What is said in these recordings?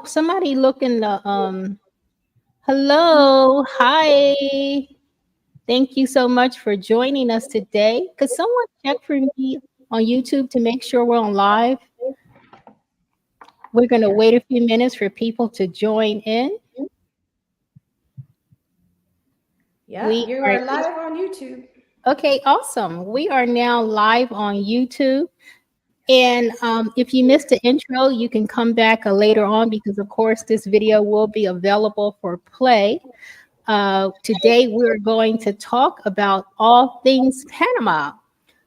Somebody look in the hello, hi. Thank you so much for joining us today. Could someone check for me on YouTube to make sure we're on live? We're going to wait a few minutes for people to join in. Yeah, We you are are live on YouTube. okay, awesome. We are now live on YouTube. And if you missed the intro, you can come back later on because, of course, this video will be available for play. Today, we're going to talk about all things Panama.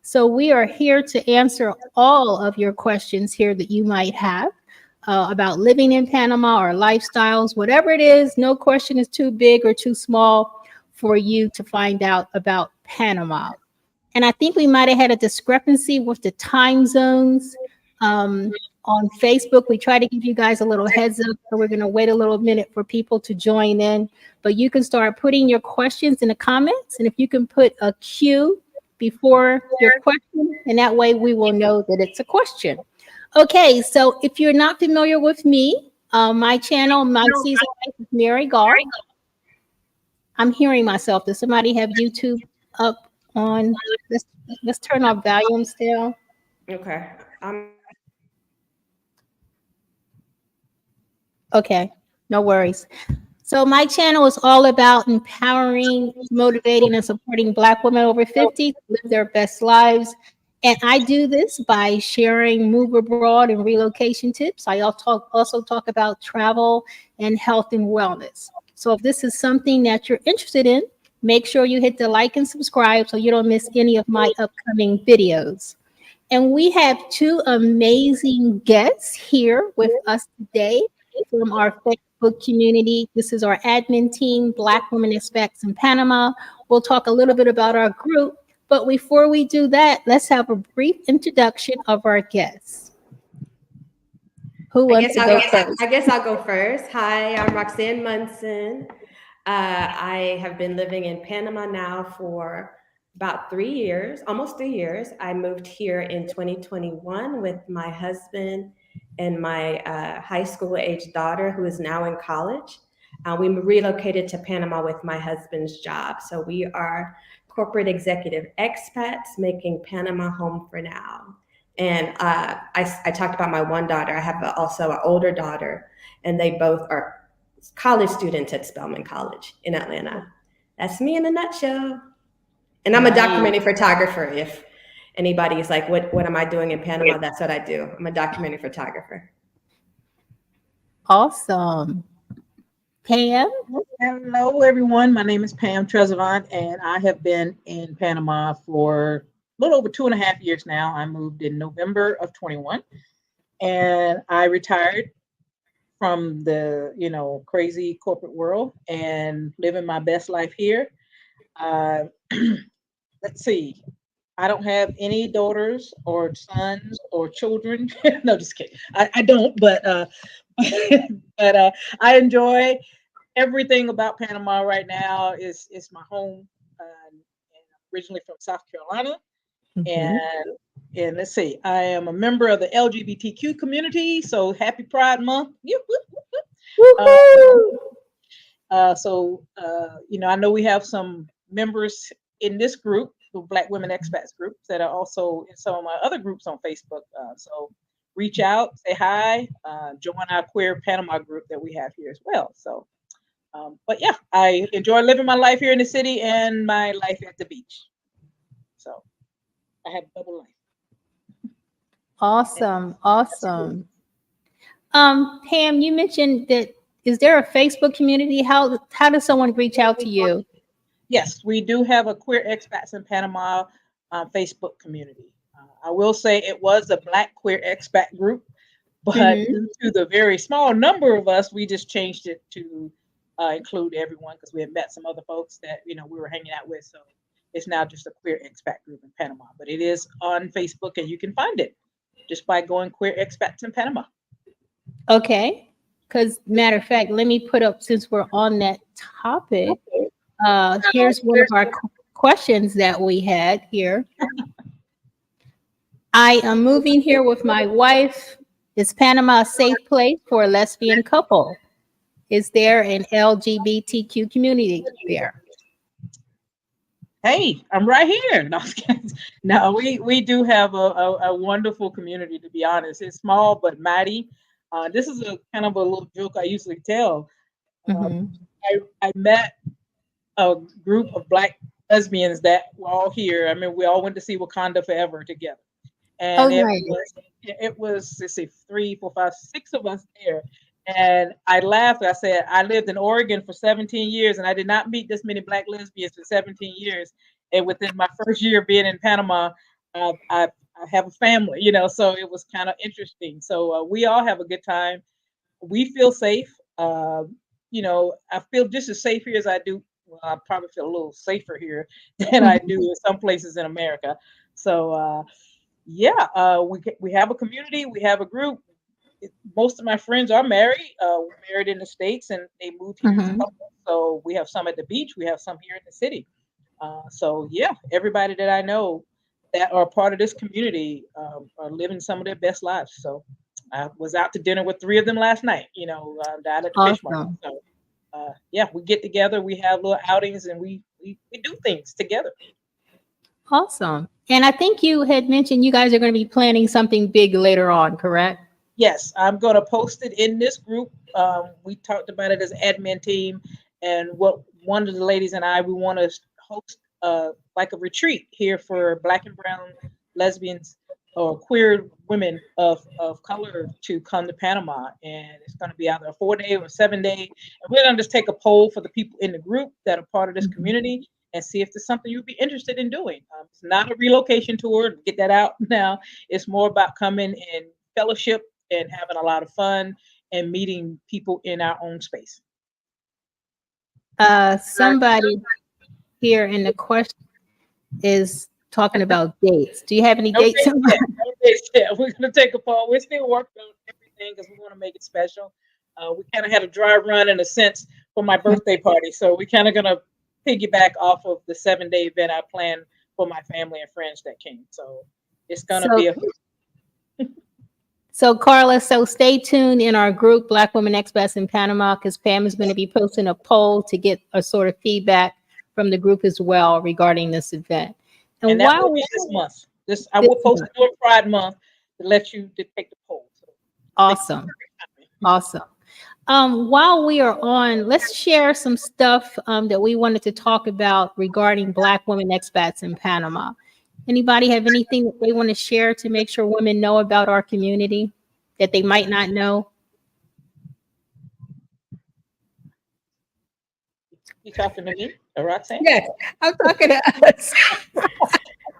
So we are here to answer all of your questions here that you might have about living in Panama or lifestyles, whatever it is. No question is too big or too small for you to find out about Panama. And I think we might have had a discrepancy with the time zones. On Facebook, we try to give you guys a little heads up. So we're going to wait a little minute for people to join in. But you can start putting your questions in the comments. And if you can put a Q before your question, and that way we will know that it's a question. Okay, so if you're not familiar with me, my channel, My Season Life with Mary Gar. I'm hearing myself. Does somebody have YouTube up on? Let's let's turn our volumes down. Okay. Okay, no worries. So my channel is all about empowering, motivating, and supporting Black women over 50 to live their best lives. And I do this by sharing move abroad and relocation tips. I also talk about travel and health and wellness. So if this is something that you're interested in, make sure you hit the like and subscribe so you don't miss any of my upcoming videos. And we have two amazing guests here with us today from our Facebook community. This is our admin team, Black Women Expats in Panama. We'll talk a little bit about our group. But before we do that, let's have a brief introduction of our guests. Who wants to go first? I guess I'll go first. Hi, I'm Roxanne Munson. I have been living in Panama now for about 3 years, almost 3 years. I moved here in 2021 with my husband and my high school age daughter, who is now in college. We relocated to Panama with my husband's job. So we are corporate executive expats making Panama home for now. And I talked about my one daughter. I have also an older daughter, and they both are college students at Spelman College in Atlanta. That's me in a nutshell. And I'm a documentary photographer. If anybody's like, what am I doing in Panama? That's what I do. I'm a documentary photographer. Awesome. Pam? Hello, everyone. My name is Pam Trezevant, and I have been in Panama for a little over 2.5 years now. I moved in November of 21, and I retired from the crazy corporate world and living my best life here. Uh, let's see. I don't have any daughters or sons or children. No, just kidding. I don't, but but I enjoy everything about Panama right now. Is my home. And I'm originally from South Carolina, and let's see, I am a member of the LGBTQ community. So happy Pride Month! So I know we have some members in this group, the Black Women Expats groups, that are also in some of my other groups on Facebook. So reach out, say hi, join our Queer Panama group that we have here as well. So. But yeah, I enjoy living my life here in the city and my life at the beach. So I have a double life. Awesome. Pam, you mentioned that, is there a Facebook community? How does someone reach out to you? Yes, we do have a Queer Expats in Panama Facebook community. I will say it was a Black Queer Expat group, but due to the very small number of us, we just changed it to include everyone because we had met some other folks that we were hanging out with. So it's now just a Queer Expat group in Panama, but it is on Facebook, and you can find it just by going Queer Expats in Panama. Okay, because matter of fact, let me put up, since we're on that topic, here's one of our questions that we had here. I am moving here with my wife. Is Panama a safe place for a lesbian couple? Is there an LGBTQ community there? Hey, I'm right here. No, no, we do have a wonderful community, to be honest. It's small but mighty. This is a kind of a little joke I usually tell. Mm-hmm. I met a group of Black lesbians that were all here. I mean, we all went to see Wakanda Forever together. Oh, And nice. it was, let's see, 3, 4, 5, 6 of us there. And I laughed. I said, I lived in Oregon for 17 years and I did not meet this many Black lesbians for 17 years. And within my first year being in Panama, I have a family, so it was kind of interesting. So we all have a good time. We feel safe. I feel just as safe here as I do. Well, I probably feel a little safer here than I do in some places in America. So, we have a community, we have a group. Most of my friends are married, married in the States, and they moved here as a Mm-hmm. couple. So we have some at the beach, we have some here in the city. Everybody that I know that are part of this community are living some of their best lives. So I was out to dinner with 3 of them last night, down at the fish market. Awesome. So we get together, we have little outings, and we do things together. Awesome. And I think you had mentioned you guys are going to be planning something big later on, correct? Yes, I'm going to post it in this group. We talked about it as admin team, and what one of the ladies and I, we want to host like a retreat here for Black and brown lesbians or queer women of color to come to Panama. And it's going to be either a 4-day or a 7-day. And we're going to just take a poll for the people in the group that are part of this community and see if there's something you'd be interested in doing. It's not a relocation tour, get that out now. It's more about coming and fellowship and having a lot of fun and meeting people in our own space. Somebody here in the question is talking about dates. Do you have any dates? No dates yet. We're going to take a poll. We're still working on everything because we want to make it special. We kind of had a dry run in a sense for my birthday party. So we kind of going to piggyback off of the 7-day event I planned for my family and friends that came. So it's going to be a hoot. So Carla, stay tuned in our group, Black Women Expats in Panama, because Pam is going to be posting a poll to get a sort of feedback from the group as well regarding this event. And that will be this month. I will post it during Pride Month to let you take the poll. So awesome. Awesome. While we are on, let's share some stuff that we wanted to talk about regarding Black women expats in Panama. Anybody have anything that they want to share to make sure women know about our community that they might not know? You talking to me, Roxanne? Yes, I'm talking to us.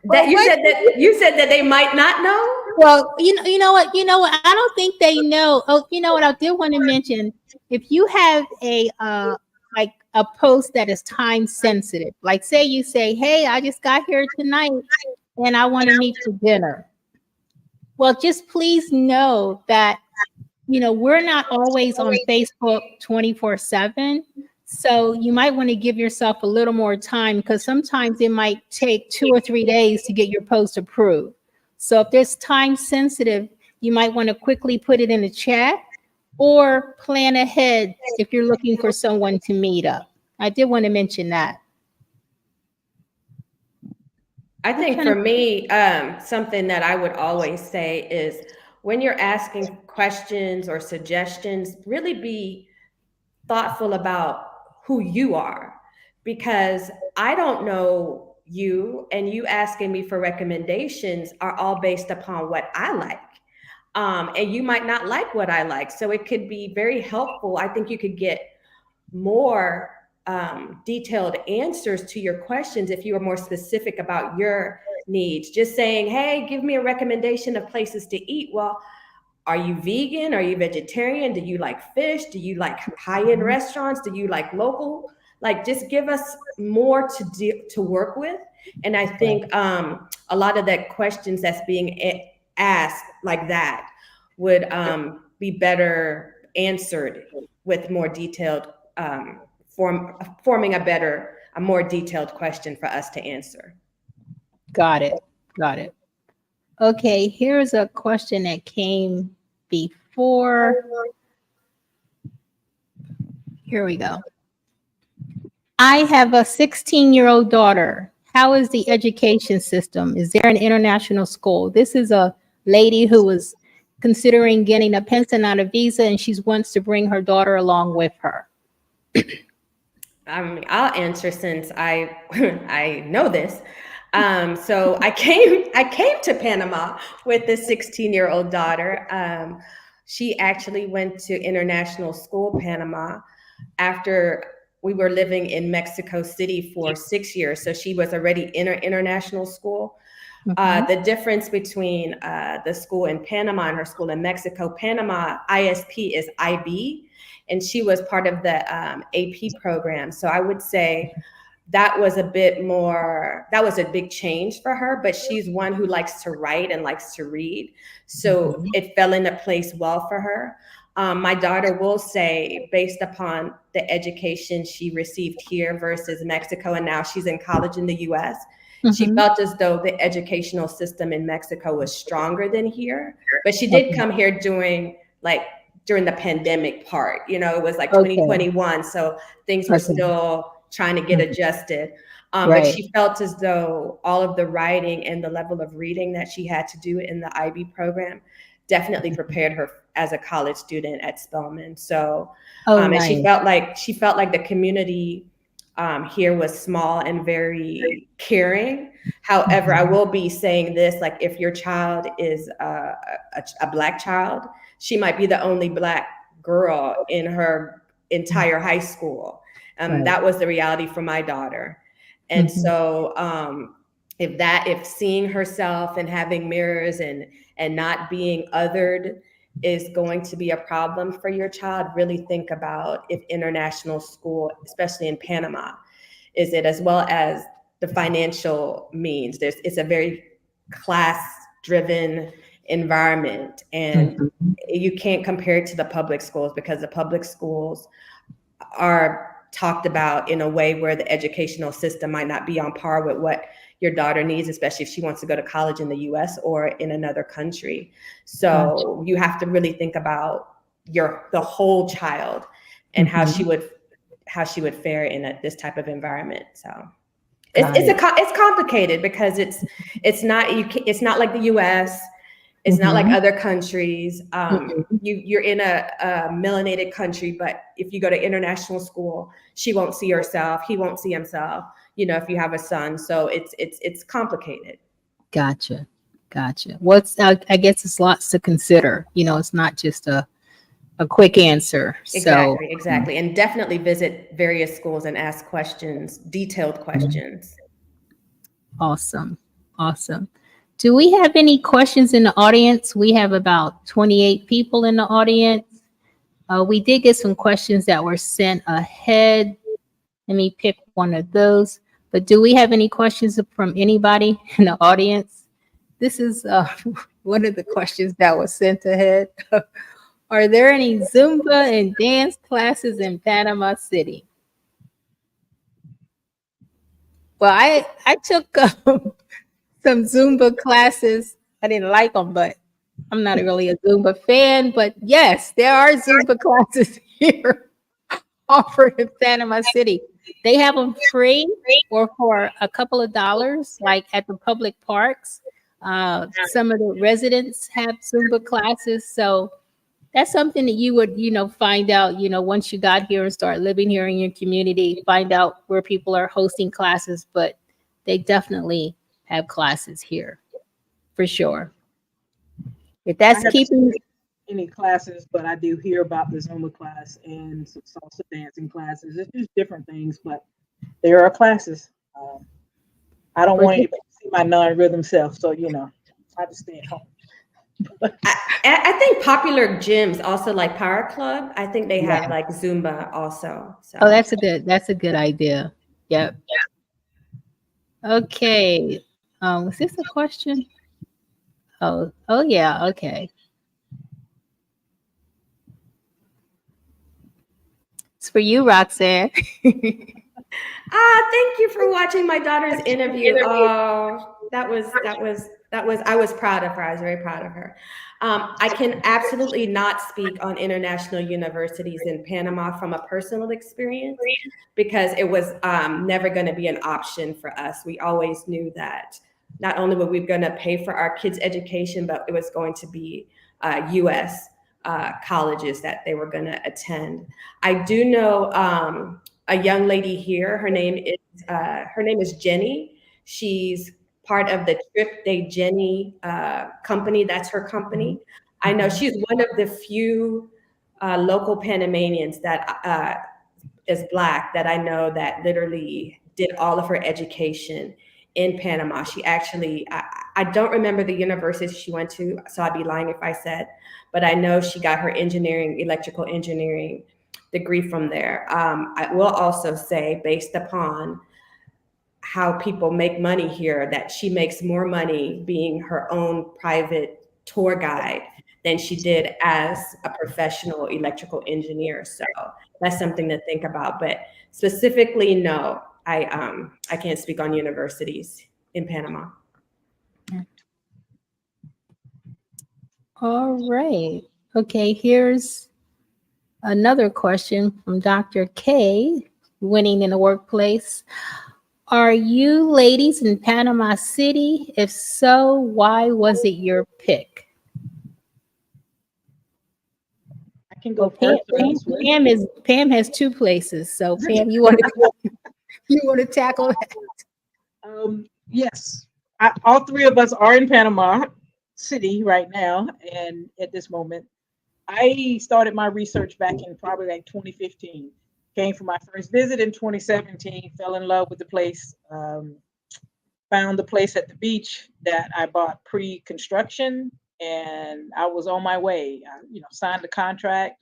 You said that they might not know. Well, you know what? I don't think they know. Oh, you know what? I did want to mention, if you have a like a post that is time sensitive, like say you say, "Hey, I just got here tonight and I want to meet for dinner." Well, just please know that we're not always on Facebook 24/7. So you might want to give yourself a little more time because sometimes it might take 2 or 3 days to get your post approved. So if there's time sensitive, you might want to quickly put it in the chat or plan ahead if you're looking for someone to meet up. I did want to mention that. I think for me, something that I would always say is when you're asking questions or suggestions, really be thoughtful about who you are, because I don't know you, and you asking me for recommendations are all based upon what I like. And you might not like what I like. So it could be very helpful. I think you could get more detailed answers to your questions if you are more specific about your needs. Just saying, hey, give me a recommendation of places to eat. Well, are you vegan? Are you vegetarian? Do you like fish? Do you like high-end restaurants? Do you like local? Like, just give us more to work with. And I think a lot of that questions that's being asked like that would be better answered with more detailed forming a more detailed question for us to answer. Got it. Okay, here's a question that came before. Here we go. I have a 16-year-old daughter. How is the education system? Is there an international school? This is a lady who was considering getting a Pensionata visa, and she wants to bring her daughter along with her. I'll answer since I I know this. So I came to Panama with this 16-year-old daughter. She actually went to international school, Panama, after we were living in Mexico City for 6 years. So she was already in her international school. The difference between the school in Panama and her school in Mexico, Panama ISP is IB, and she was part of the AP program. So I would say that was a big change for her, but she's one who likes to write and likes to read. So it fell into place well for her. My daughter will say, based upon the education she received here versus Mexico, and now she's in college in the US, she felt as though the educational system in Mexico was stronger than here. But she did come here during the pandemic part. It was like 2021, so things were still trying to get adjusted. But she felt as though all of the writing and the level of reading that she had to do in the IB program definitely prepared her as a college student at Spelman. So, and she felt like the community here was small and very caring. However, I will be saying this, like if your child is a Black child, she might be the only Black girl in her entire high school. That was the reality for my daughter. And so if seeing herself and having mirrors and not being othered is going to be a problem for your child, really think about if international school, especially in Panama, is it, as well as the financial means. It's a very class-driven environment, and you can't compare it to the public schools, because the public schools are talked about in a way where the educational system might not be on par with what your daughter needs, especially if she wants to go to college in the US or in another country. So you have to really think about the whole child and how she would fare in this type of environment. So it's complicated, because it's not like the US. It's not like other countries. You're in a melanated country, but if you go to international school, she won't see herself, he won't see himself, if you have a son. So it's complicated. Gotcha. Well, I guess it's lots to consider. It's not just a quick answer. Exactly. And definitely visit various schools and ask questions, detailed questions. Awesome. Do we have any questions in the audience? We have about 28 people in the audience. We did get some questions that were sent ahead. Let me pick one of those. But do we have any questions from anybody in the audience? This is one of the questions that was sent ahead. Are there any Zumba and dance classes in Panama City? Well, I took some Zumba classes. I didn't like them, but I'm not really a Zumba fan. But yes, there are Zumba classes here offered in Panama City. They have them free or for a couple of dollars, like at the public parks. Some of the residents have Zumba classes. So that's something that you would, find out, once you got here and start living here in your community, find out where people are hosting classes. But they definitely have classes here for sure. If that's keeping any classes, but I do hear about the Zumba class and some salsa dancing classes. It's just different things, but there are classes. I don't want anybody to see my non-rhythm self, so I just stay at home. I think popular gyms also, like Power Club, I think they have like Zumba also. So. Oh, that's a good idea. Yep. Okay. Was this a question? Oh yeah. Okay. It's for you, Roxanne. Thank you for watching my daughter's interview. Oh, that was I was proud of her. I was very proud of her. I can absolutely not speak on international universities in Panama from a personal experience because it was never going to be an option for us. We always knew that not only were we going to pay for our kids' education, but it was going to be U.S. Colleges that they were going to attend. I do know a young lady here. Her name is Jenny. She's part of the Trip Day Jenny company. That's her company. I know she's one of the few local Panamanians that is Black that I know that literally did all of her education in Panama. She actually, I don't remember the university she went to, so I'd be lying if I said, but I know she got her electrical engineering degree from there. I will also say, based upon how people make money here, that she makes more money being her own private tour guide than she did as a professional electrical engineer. So that's something to think about. But specifically, no, I can't speak on universities in Panama. All right. Okay, here's another question from Dr. K, winning in the workplace. Are you ladies in Panama City? If so, why was it your pick? I can go Pam, first. Pam has two places. So Pam, you want to tackle that? Yes, all three of us are in Panama City right now, and at this moment, I started my research back in probably like 2015. Came for my first visit in 2017, fell in love with the place, found the place at the beach that I bought pre-construction, and I was on my way. I, signed the contract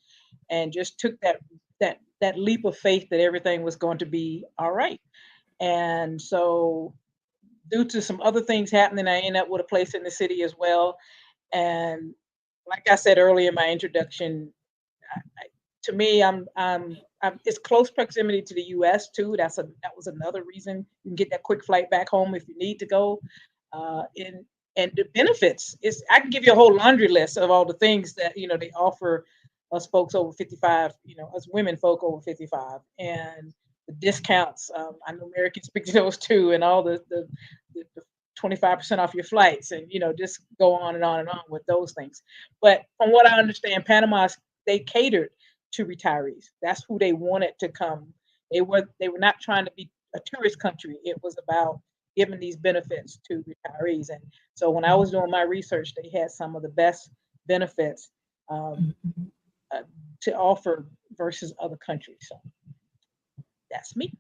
and just took that leap of faith that everything was going to be all right. And so, due to some other things happening, I ended up with a place in the city as well. And like I said earlier in my introduction, to me, it's close proximity to the U.S. too. That was another reason you can get that quick flight back home if you need to go. And the benefits is I can give you a whole laundry list of all the things that they offer us folks over 55, us women folk over 55, and the discounts. I know Americans speak to those too, and all the 25% off your flights, and just go on and on and on with those things. But from what I understand, Panama, they catered to retirees. That's who they wanted to come. They were not trying to be a tourist country. It was about giving these benefits to retirees. And so when I was doing my research, they had some of the best benefits to offer versus other countries. So that's me.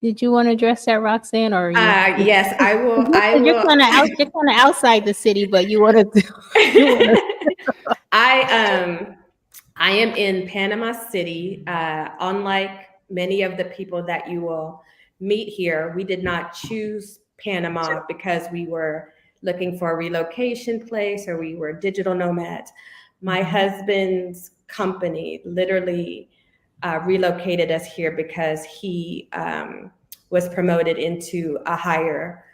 Did you want to address that, Roxanne, or yes, I will. You're kind of outside the city, but you want to. I am in Panama City. Unlike many of the people that you will meet here, we did not choose Panama because we were looking for a relocation place or we were digital nomads. My husband's company literally relocated us here because he was promoted into a higher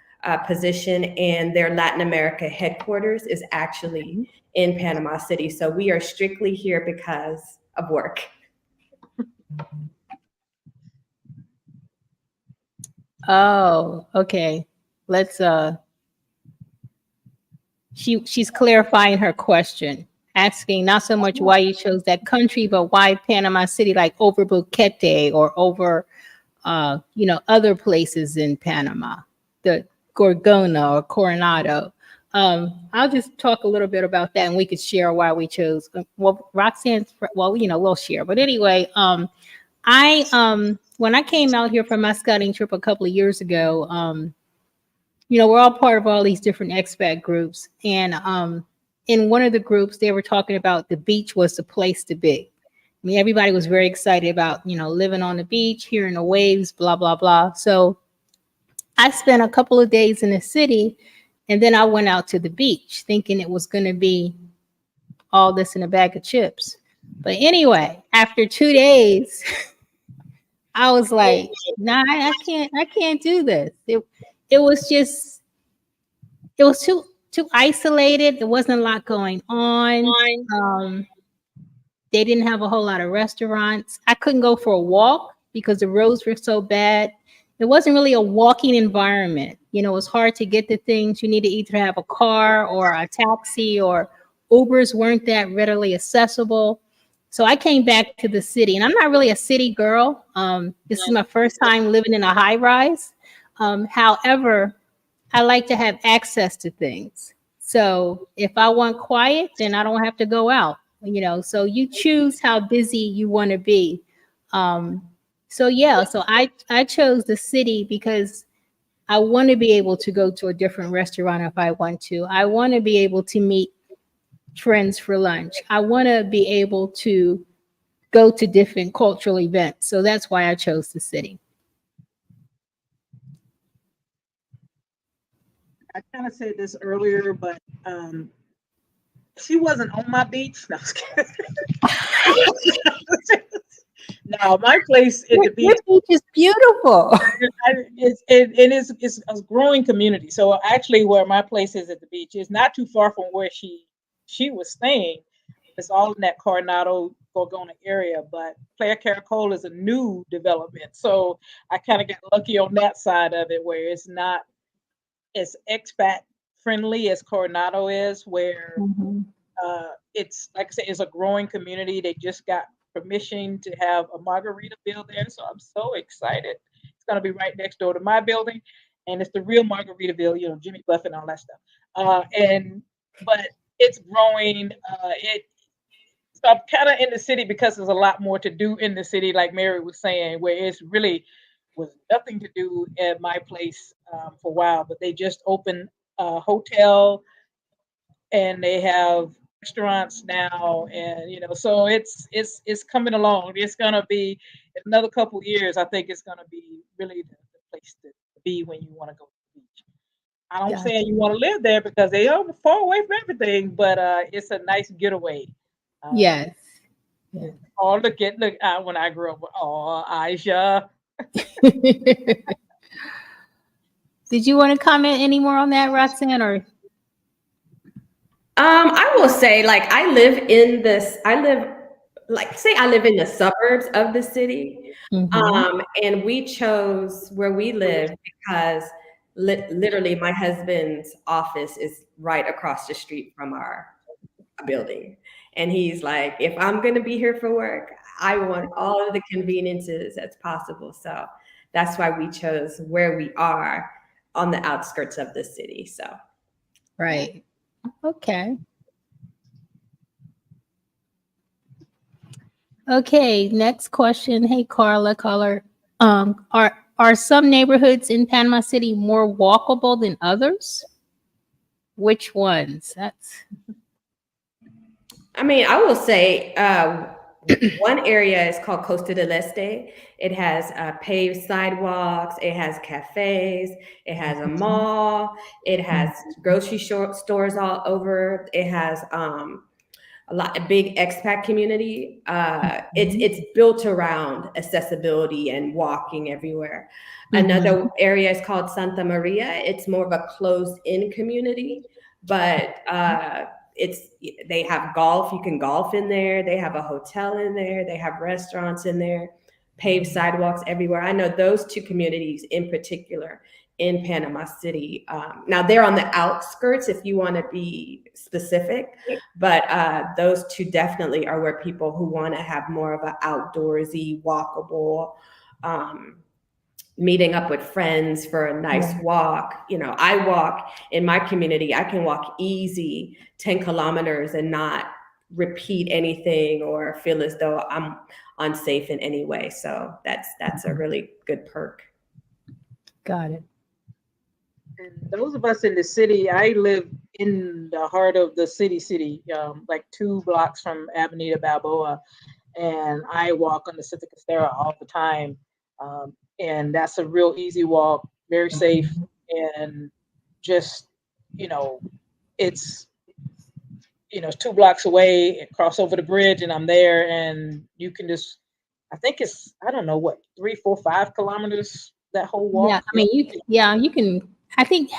position, and their Latin America headquarters is actually in Panama City. So we are strictly here because of work. Oh, okay. Let's she's clarifying her question, asking not so much why you chose that country, but why Panama City, like over Boquete or over other places in Panama, the Gorgona or Coronado. I'll just talk a little bit about that, and we could share why we chose. Well, Roxanne's, we'll share. But anyway, I when I came out here for my scouting trip a couple of years ago, we're all part of all these different expat groups, and in one of the groups, they were talking about the beach was the place to be. I mean, everybody was very excited about, living on the beach, hearing the waves, blah, blah, blah. So I spent a couple of days in the city, and then I went out to the beach thinking it was going to be all this in a bag of chips. But anyway, after 2 days, I was like, nah, I can't do this. it was just, it was too isolated. There wasn't a lot going on. They didn't have a whole lot of restaurants. I couldn't go for a walk because the roads were so bad. It wasn't really a walking environment. You know, it was hard to get the things. You need to either have a car or a taxi, or Ubers weren't that readily accessible. So I came back to the city, and I'm not really a city girl. This is my first time living in a high rise. However, I like to have access to things. So if I want quiet, then I don't have to go out, you know. So you choose how busy you want to be. So yeah, so I chose the city because I want to be able to go to a different restaurant if I want to. I want to be able to meet friends for lunch. I want to be able to go to different cultural events. So that's why I chose the city. I kind of said this earlier, but she wasn't on my beach. No, I was kidding. No, my place at the beach. Your beach is beautiful. It's a growing community. So actually, where my place is at the beach is not too far from where she was staying. It's all in that Coronado, Gorgona area, but Playa Caracol is a new development. So I kind of got lucky on that side of it, where it's not as expat friendly as Coronado is, where it's, like I said, it's a growing community. They just got permission to have a Margaritaville there, so I'm so excited. It's going to be right next door to my building, and it's the real Margaritaville, you know, Jimmy Buffett and all that stuff. But it's growing. So I'm kind of in the city because there's a lot more to do in the city, like Mary was saying, where it's really was nothing to do at my place for a while, but they just opened a hotel and they have restaurants now, and you know, so it's coming along. It's gonna be in another couple years. I think it's gonna be really the place to be when you want to go to the beach. I don't say you want to live there because they are far away from everything, but it's a nice getaway. Yes. Oh, look when I grew up. Oh, Aisha. Did you want to comment any more on that, Roxanne? Or I will say, like, I live in the suburbs of the city. And we chose where we live because literally my husband's office is right across the street from our building. And he's like, if I'm going to be here for work, I want all of the conveniences as possible. So that's why we chose where we are on the outskirts of the city. So. Right. Okay. Okay, next question. Hey, Carla, caller. Are some neighborhoods in Panama City more walkable than others? Which ones? I mean, I will say one area is called Costa del Este. It has paved sidewalks. It has cafes. It has a mall. It has grocery stores all over. It has a big expat community. It's built around accessibility and walking everywhere. Another area is called Santa Maria. It's more of a closed-in community, but they have golf. You can golf in there. They have a hotel in there. They have restaurants in there, paved sidewalks everywhere. I know those two communities in particular in Panama City. Now they're on the outskirts if you want to be specific, but those two definitely are where people who want to have more of an outdoorsy, walkable, meeting up with friends for a nice walk. You know, I walk in my community, I can walk easy 10 kilometers and not repeat anything or feel as though I'm unsafe in any way. So that's a really good perk. Got it. And those of us in the city, I live in the heart of the city, like 2 blocks from Avenida Balboa, and I walk on the Santa Costera all the time. And that's a real easy walk, very safe, and just, you know, it's 2 blocks away, cross over the bridge and I'm there, and you can just, I think it's, I don't know what, 3, 4, 5 kilometers, that whole walk. Yeah, I mean, you can I think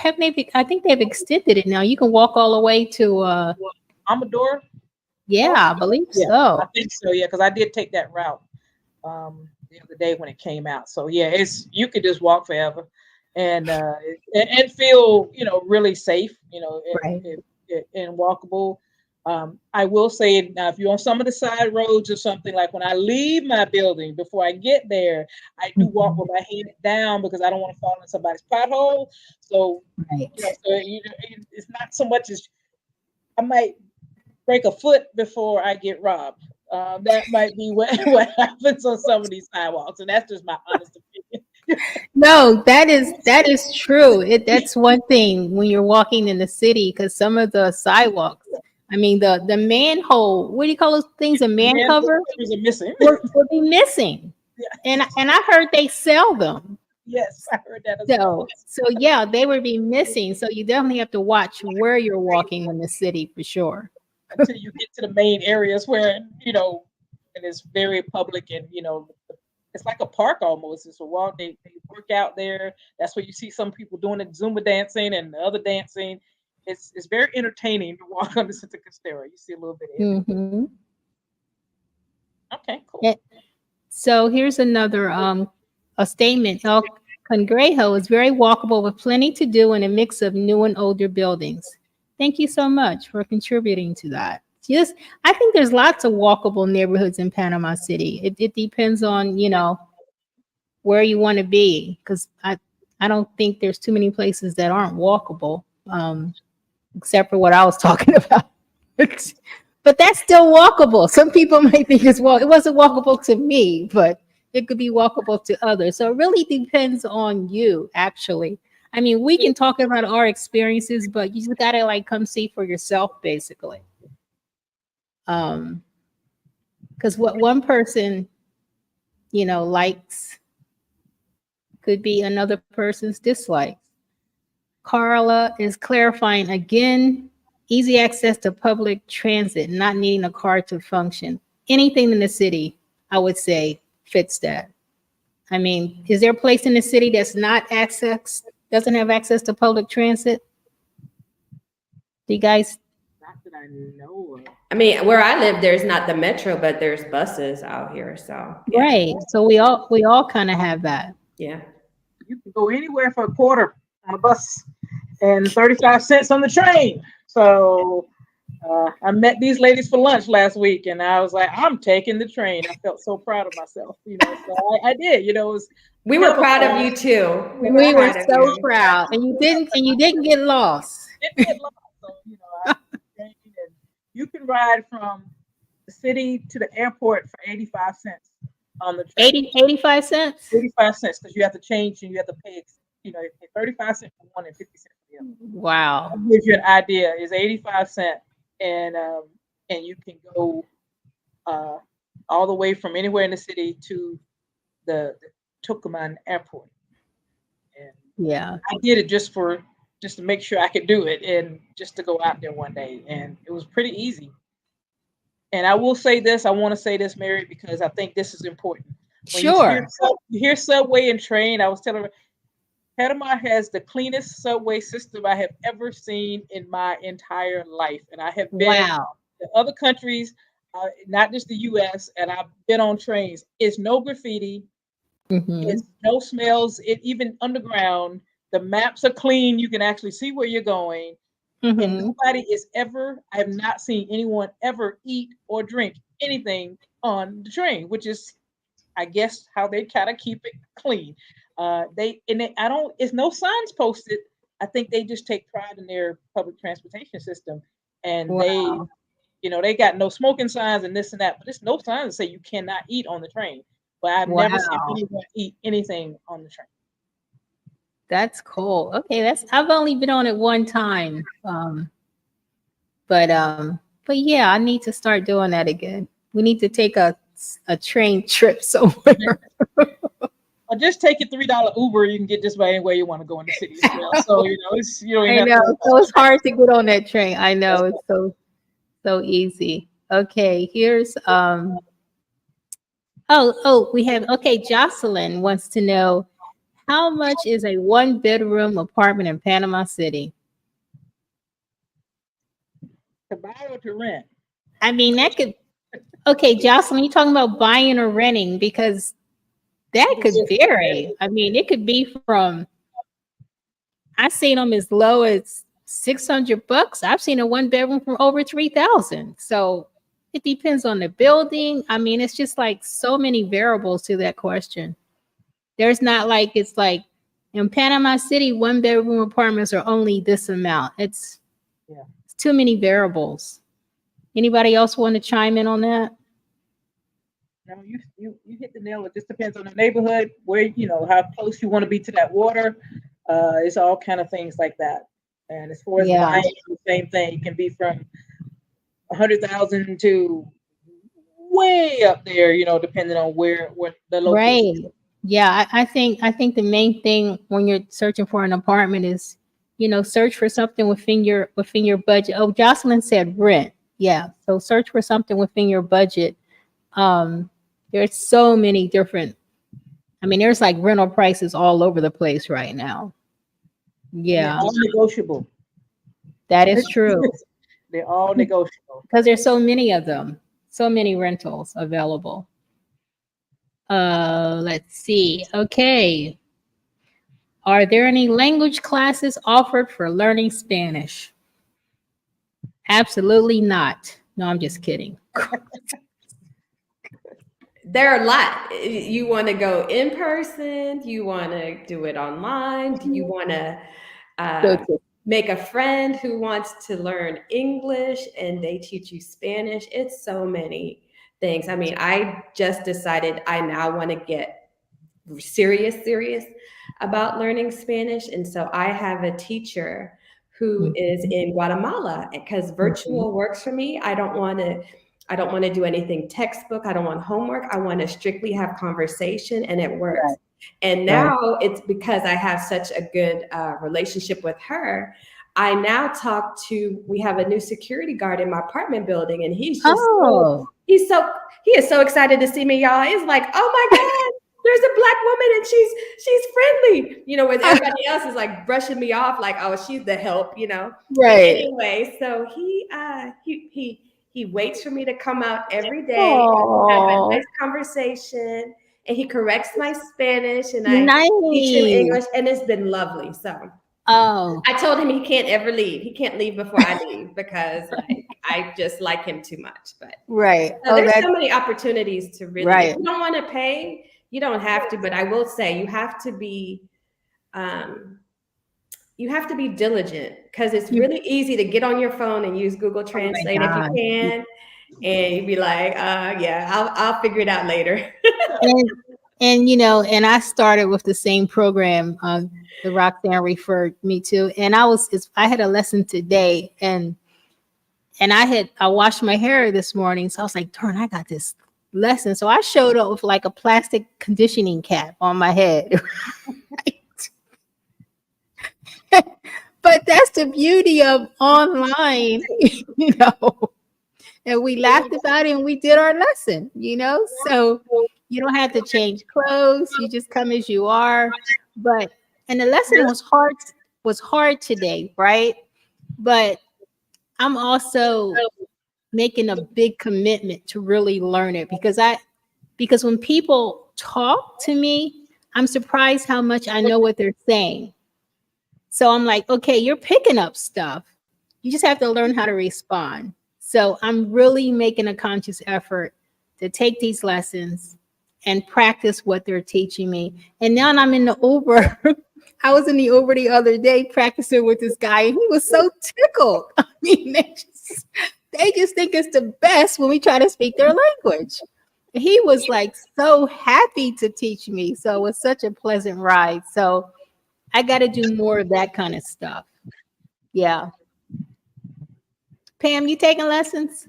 they've extended it now. You can walk all the way to Amador? yeah, I believe Yeah, so. I think so. Yeah, because I did take that route the other day when it came out. So yeah, it's you could just walk forever, and feel really safe. Right. And walkable. I will say now, if you're on some of the side roads or something, like when I leave my building, before I get there, I do walk Mhm. with my head down because I don't want to fall in somebody's pothole. So Right. it's not so much as I might break a foot before I get robbed. That might be what, what happens on some of these sidewalks, and that's just my honest opinion. No, that is true. That's one thing when you're walking in the city because some of the sidewalks, I mean the manhole, what do you call those things? A man Man, cover covers are missing. will be missing. And I heard they sell them. Yes, I heard that as well. So yeah, they would be missing. So you definitely have to watch where you're walking in the city for sure. Until you get to the main areas where and it's very public, and it's like a park almost. It's a walk. They work out there. That's where you see some people doing the Zumba dancing and the other dancing. It's very entertaining to walk on the Santa Costera. You see a little bit of everything. Hmm. Okay, cool. So here's another a statement. El Cangrejo is very walkable with plenty to do in a mix of new and older buildings. Thank you so much for contributing to that. Just, I think there's lots of walkable neighborhoods in Panama City. It depends on, where you want to be, because I don't think there's too many places that aren't walkable, except for what I was talking about. But that's still walkable. Some people might think it wasn't walkable to me, but it could be walkable to others. So it really depends on you, actually. I mean, we can talk about our experiences, but you just gotta like come see for yourself, basically. Because what one person, likes could be another person's dislike. Carla is clarifying again, easy access to public transit, not needing a car to function. Anything in the city, I would say, fits that. I mean, is there a place in the city that's doesn't have access to public transit? Do you guys? Not that I know of. I mean, where I live, there's not the metro, but there's buses out here. So yeah, Right. So we all kind of have that. yeah. You can go anywhere for a quarter on a bus and 35 cents on the train. So I met these ladies for lunch last week, and I was like, I'm taking the train. I felt so proud of myself, so I did. It was We were proud of you too. We were proud of so you. proud, and you didn't get lost. It did lots. So I took the train, and you can ride from the city to the airport for 85 cents on the train. 85 cents. 85 cents because you have to change and you have to pay. You pay 35 cents for one and 50 cents for the other. Wow. That gives you an idea. It's 85 cents, and you can go all the way from anywhere in the city to the Tucumán airport. And Yeah. I did it just to make sure I could do it, and just to go out there one day, and it was pretty easy. And I will say this, I want to say this, Mary, because I think this is important. When Sure. you hear subway and train, I was telling her, Panama has the cleanest subway system I have ever seen in my entire life. And I have been Wow. to other countries, not just the US, and I've been on trains. It's no graffiti, Hmm. it's no smells, even underground. The maps are clean, you can actually see where you're going. And Hmm. nobody I have not seen anyone ever eat or drink anything on the train, which is, I guess, how they kind of keep it clean. It's no signs posted. I think they just take pride in their public transportation system, and Wow. they got no smoking signs and this and that, but there's no signs that say you cannot eat on the train. But I've never seen Wow. anyone eat anything on the train. That's cool. Okay, I've only been on it one time. But yeah, I need to start doing that again. We need to take a train trip somewhere. Or just take a $3 Uber. You can get just about anywhere you want to go in the city as well. So it's you don't I even have know. to. So it's hard to get on that train. I know it's so easy. Okay, here's we have, okay, Jocelyn wants to know, How much is a 1-bedroom apartment in Panama City? To buy or to rent? I mean, that could. Okay, Jocelyn, you talking about buying or renting? Because that could vary. I mean, it could be from. I've seen them as low as $600. I've seen a 1-bedroom for over 3,000. So it depends on the building. I mean, it's just like so many variables to that question. There's not like it's like in Panama City, 1-bedroom apartments are only this amount. It's too many variables. Anybody else want to chime in on that? No, you hit the nail. It just depends on the neighborhood, where how close you want to be to that water. It's all kind of things like that. And as far as buying, the same thing. It can be from 100,000 to way up there, depending on where the location. Right. Yeah, I think the main thing when you're searching for an apartment is, search for something within your budget. Oh, Jocelyn said rent. Yeah. So search for something within your budget. There's so many different. I mean, there's like rental prices all over the place right now. Yeah. All negotiable. That is true. They're all negotiable. Because there's so many of them. So many rentals available. Let's see. Okay. Are there any language classes offered for learning Spanish? Absolutely not. No, I'm just kidding. There are a lot. You want to go in person? You want to do it online? Do you want to make a friend who wants to learn English and they teach you Spanish? It's so many things. I mean, I just decided I now want to get serious about learning Spanish. And so I have a teacher who is in Guatemala because virtual works for me. I don't want to do anything textbook. I don't want homework. I want to strictly have conversation, and it works. Right. And now it's because I have such a good relationship with her. I now we have a new security guard in my apartment building, and he's just he is so excited to see me, y'all. It's like, oh my God, there's a Black woman and she's friendly, when everybody else is like brushing me off, like, oh, she's the help, Right. But anyway, so he waits for me to come out every day, and have a nice conversation, and he corrects my Spanish, and I teach him English, and it's been lovely. So I told him he can't ever leave. He can't leave before I leave because I just like him too much. But there's so many opportunities to really. If you don't want to pay, you don't have to. But I will say you have to be. You have to be diligent because it's really easy to get on your phone and use Google Translate if you can, and you'd be like, I'll figure it out later. and I started with the same program the Roxanne referred me to, and I had a lesson today, and I washed my hair this morning, so I was like, darn, I got this lesson. So I showed up with like a plastic conditioning cap on my head. But that's the beauty of online, and we laughed about it and we did our lesson, so you don't have to change clothes. You just come as you are. And the lesson was hard today, right? But I'm also making a big commitment to really learn it because when people talk to me, I'm surprised how much I know what they're saying. So I'm like, okay, you're picking up stuff. You just have to learn how to respond. So I'm really making a conscious effort to take these lessons and practice what they're teaching me. And now I'm in the Uber. I was in the Uber the other day practicing with this guy, and he was so tickled. I mean, they just think it's the best when we try to speak their language. He was like so happy to teach me. So it was such a pleasant ride. So I got to do more of that kind of stuff. Yeah. Pam, you taking lessons?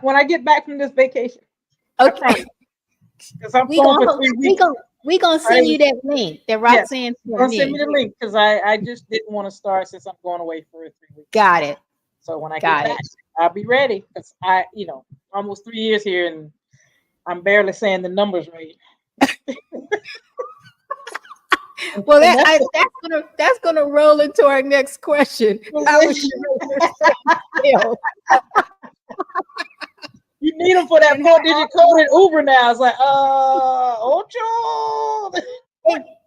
When I get back from this vacation. Okay. Because I'm going for 3 weeks. We're going to send you that link that Roxanne send me the link because I just didn't want to start since I'm going away for 3 weeks. Got it. So when I get back, I'll be ready because almost 3 years here and I'm barely saying the numbers right. Well, And that's gonna roll into our next question. How was your you need them for that 4-digit code in Uber now. It's like, Ocho.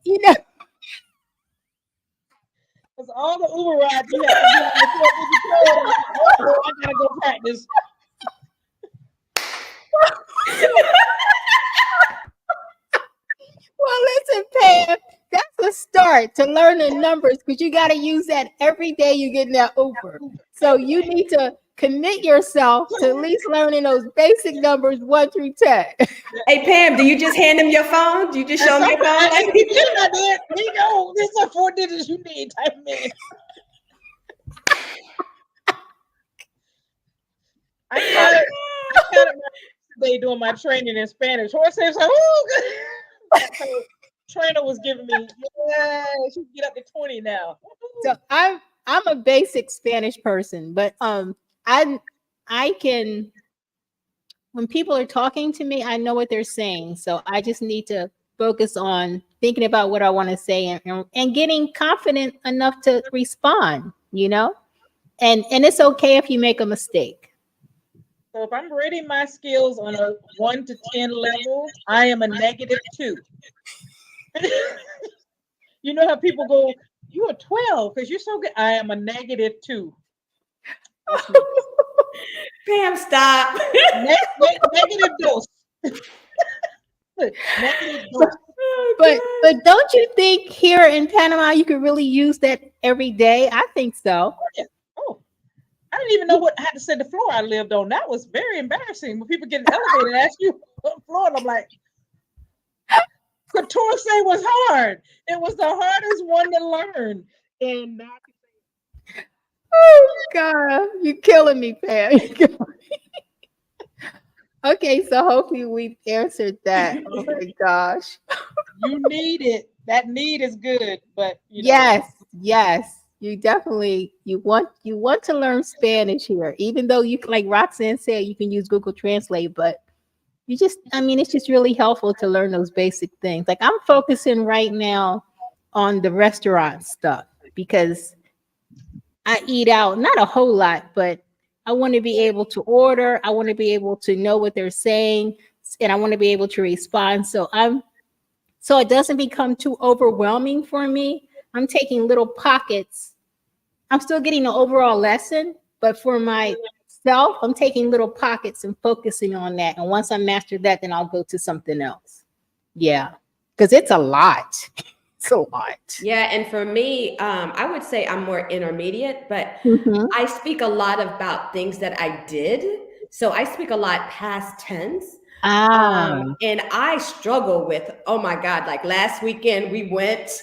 you know, Because all the Uber rides you have to be on the 4-digit code. I'm like, oh, I gotta go practice. well, listen, Pam, that's a start to learning numbers because you got to use that every day you get in that Uber. So you need to commit yourself to at least learning those basic numbers 1 through 10. Hey Pam, do you just hand him your phone? Do you just show him your phone? I did. Here you go. These are 4 digits you need. Type them in. I got it today doing my training in Spanish. Horse says, oh, trainer was giving me, yeah, she can get up to 20 now. So I'm a basic Spanish person, but I can, when people are talking to me, I know what they're saying. So I just need to focus on thinking about what I want to say and getting confident enough to respond, you know? And it's okay if you make a mistake. So if I'm rating my skills on a 1 to 10 level, I am a -2. You know how people go, you are 12 because you're so good. I am a -2. Pam, stop. Negative dose. Negative dose. But don't you think here in Panama you could really use that every day? I think so. Yeah. Oh, I didn't even know how to say the floor I lived on. That was very embarrassing when people get in the elevator and ask you what floor, and I'm like, Couture say was hard. It was the hardest one to learn. And Oh God, you're killing me, Pam. Okay, so hopefully we've answered that. Oh my gosh. you need it. That need is good, but Yes. You definitely you want to learn Spanish here, even though you, like Roxanne said, you can use Google Translate, but it's just really helpful to learn those basic things. Like I'm focusing right now on the restaurant stuff because I eat out, not a whole lot, but I want to be able to order. I want to be able to know what they're saying, and I want to be able to respond. So it doesn't become too overwhelming for me. I'm taking little pockets. I'm still getting the overall lesson, but for myself, I'm taking little pockets and focusing on that. And once I master that, then I'll go to something else. Yeah, because it's a lot. It's a lot. Yeah, and for me, I would say I'm more intermediate, but Mhm. I speak a lot about things that I did. So I speak a lot past tense. And I struggle with, oh my God, like last weekend we went.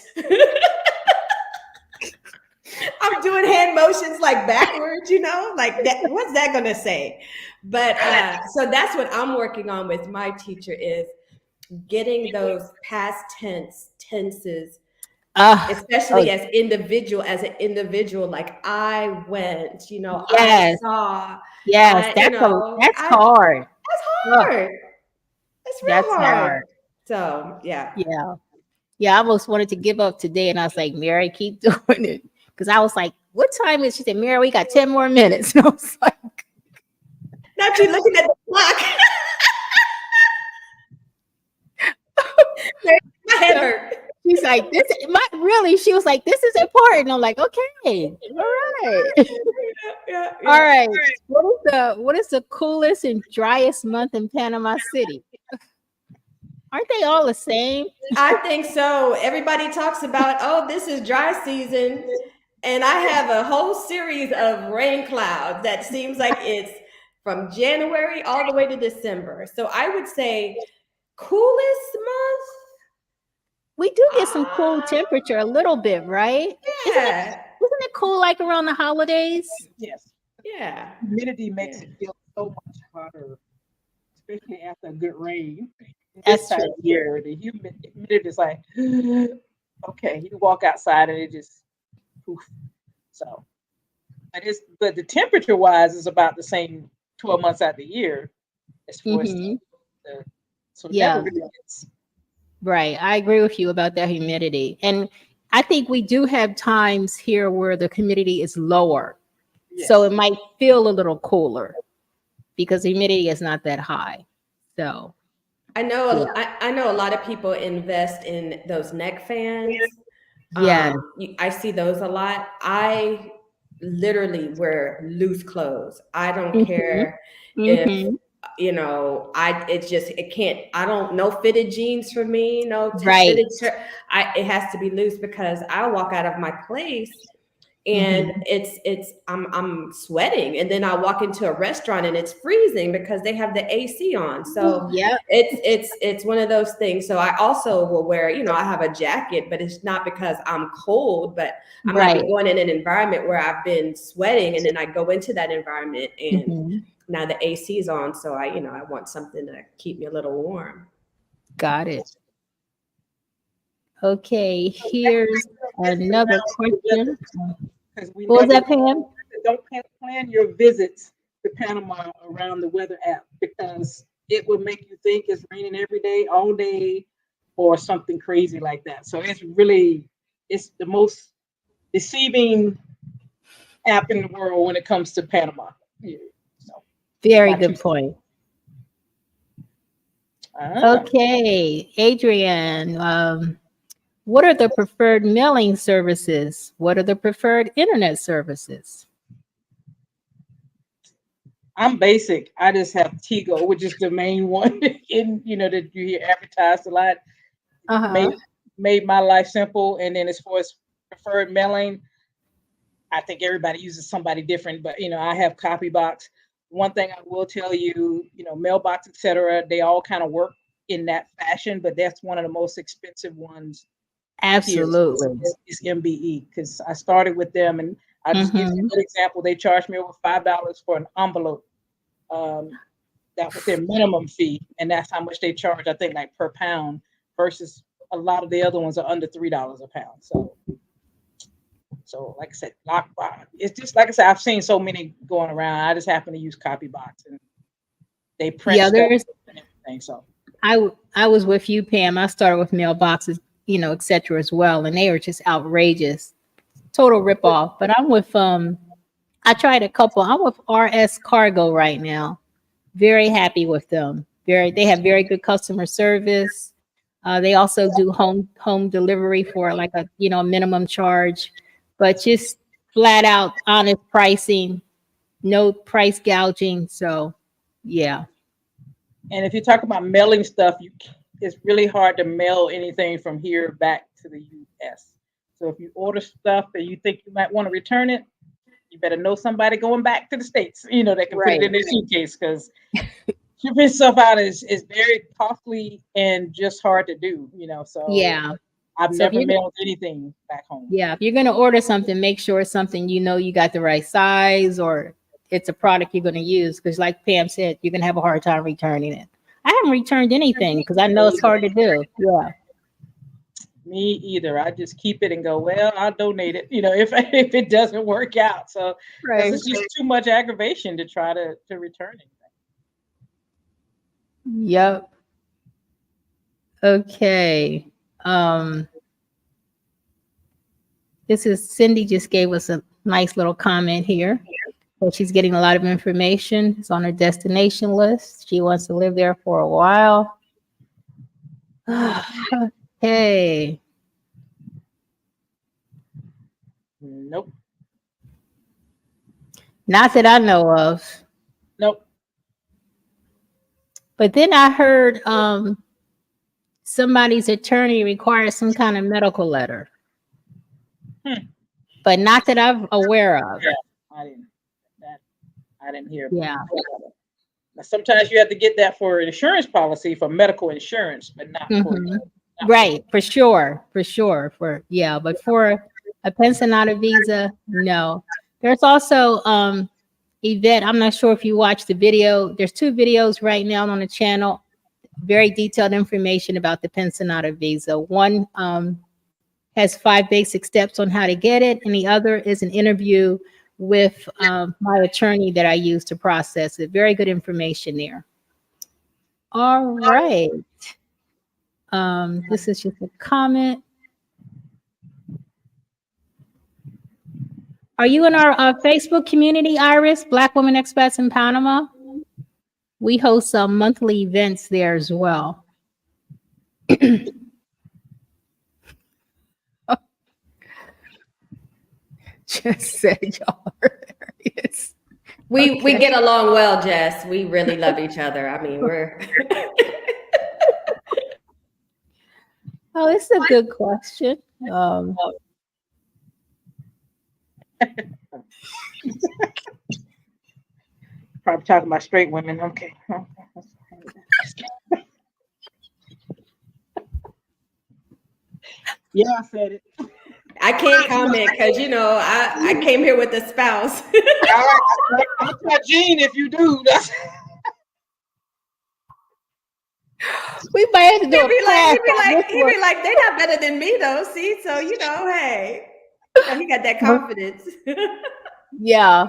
I'm doing hand motions like backwards, like that. What's that gonna say? But so that's what I'm working on with my teacher is getting those past tenses, especially as an individual. Like I went, I saw. Yes, that's hard. That's hard. That's real That's hard. hard. So yeah. I almost wanted to give up today, and I was like, Mary, keep doing it. Because I was like, what time is it? She said, Mary, we got 10 more minutes. And I was like, not you looking at the clock. My head hurt. She's like, she was like, this is important. I'm like, okay, all right. Yeah. All right. What is the coolest and driest month in Panama City? Aren't they all the same? I think so. Everybody talks about, oh, this is dry season. And I have a whole series of rain clouds that seems like it's from January all the way to December. So I would say coolest month. We do get some cool temperature a little bit, right? Yeah. Isn't it cool like around the holidays? Yes. Yeah. Humidity makes it feel so much hotter, especially after a good rain. That's this time of year, the humidity is like, okay, you walk outside and it just poof. So, but the temperature wise is about the same 12 months out of the year as far as so it never really gets Right. I agree with you about that humidity. And I think we do have times here where the humidity is lower. So Yes. it might feel a little cooler because the humidity is not that high. So, yeah. I know a lot of people invest in those neck fans. Yes. I see those a lot. I literally wear loose clothes. I don't Mm-hmm. care if, Mm-hmm. it can't, I don't, no fitted jeans for me, no Right. fitted shirt. It has to be loose because I walk out of my place and Mm-hmm. I'm sweating, and then I walk into a restaurant and it's freezing because they have the AC on. So Yep. it's one of those things. So I also will wear, I have a jacket, but it's not because I'm cold, but I might be Right. going in an environment where I've been sweating, and then I go into that environment and Mm-hmm. now the AC is on, so I want something to keep me a little warm. Got it. Okay. Here's another question. Because we What was never that, Pam? don't plan your visits to Panama around the weather app, because it will make you think it's raining every day, all day, or something crazy like that. So it's the most deceiving app in the world when it comes to Panama. Yeah. So just Very my two good cents. point. Ah. Okay. Adrienne, what are the preferred mailing services? What are the preferred internet services? I'm basic. I just have Tigo, which is the main one that you hear advertised a lot. Uh-huh. Made my life simple. And then as far as preferred mailing, I think everybody uses somebody different, but I have Copybox. One thing I will tell you, Mailbox, etc., they all kind of work in that fashion, but that's one of the most expensive ones here Absolutely. is MBE, because I started with them, and I just give you Mm-hmm. a good example. They charged me over $5 for an envelope. Um, that was their minimum fee, and that's how much they charge. I think like per pound, versus a lot of the other ones are under $3 a pound. So, like I said, Lockbox. It's just like I said, I've seen so many going around. I just happen to use Copybox, and they print Yeah, stuff there's and everything. So, I was with you, Pam. I started with mailboxes, et cetera as well, and they were just outrageous. Total ripoff. But I'm with I tried a couple. I'm with RS Cargo right now. Very happy with them. They have very good customer service. They also do home delivery for like a minimum charge, but just flat out honest pricing, no price gouging. So yeah. and if you talk about mailing stuff, it's really hard to mail anything from here back to the U.S. So if you order stuff and you think you might want to return it, you better know somebody going back to the States, that can put it Right. in their suitcase, because shipping stuff out is very costly and just hard to do. So Yeah. I've So never mailed anything back home. if you're gonna order something, make sure it's something you got the right size, or it's a product you're gonna use. Because like Pam said, you're gonna have a hard time returning it. I haven't returned anything because I know it's hard to do. Yeah. Me either. I just keep it and go, well, I'll donate it, if it doesn't work out. So, because Right. it's just too much aggravation to try to return anything. Yep. Okay. Um, this is Cindy just gave us a nice little comment here. So she's getting a lot of information. It's on her destination list. She wants to live there for a while. Okay. Nope. Not that I know of. Nope. But then I heard somebody's attorney requires some kind of medical letter, Hmm. but not that I'm aware of. Yeah, I didn't hear about Yeah. that. Now, sometimes you have to get that for an insurance policy, for medical insurance, but not for Hmm. Right, for sure, but for a pensionata visa, no. There's also Yvette. I'm not sure if you watched the video. There's two videos right now on the channel, very detailed information about the pensionata visa. One has 5 basic steps on how to get it, and the other is an interview with my attorney that I use to process it. Very good information there. All right. This is just a comment. Are you in our Facebook community, Iris? Black Women Expats in Panama? We host some monthly events there as well. Just said y'all are hilarious. We get along well, Jess. We really love each other. I mean, we're Oh, it's a good question. Probably talking about straight women. Okay. Yeah, I said it. I can't comment because I came here with a spouse. I'm not Gene if you do. We might have to do He'd be a like, they're not better than me though. See, so hey, he got that confidence. Yeah.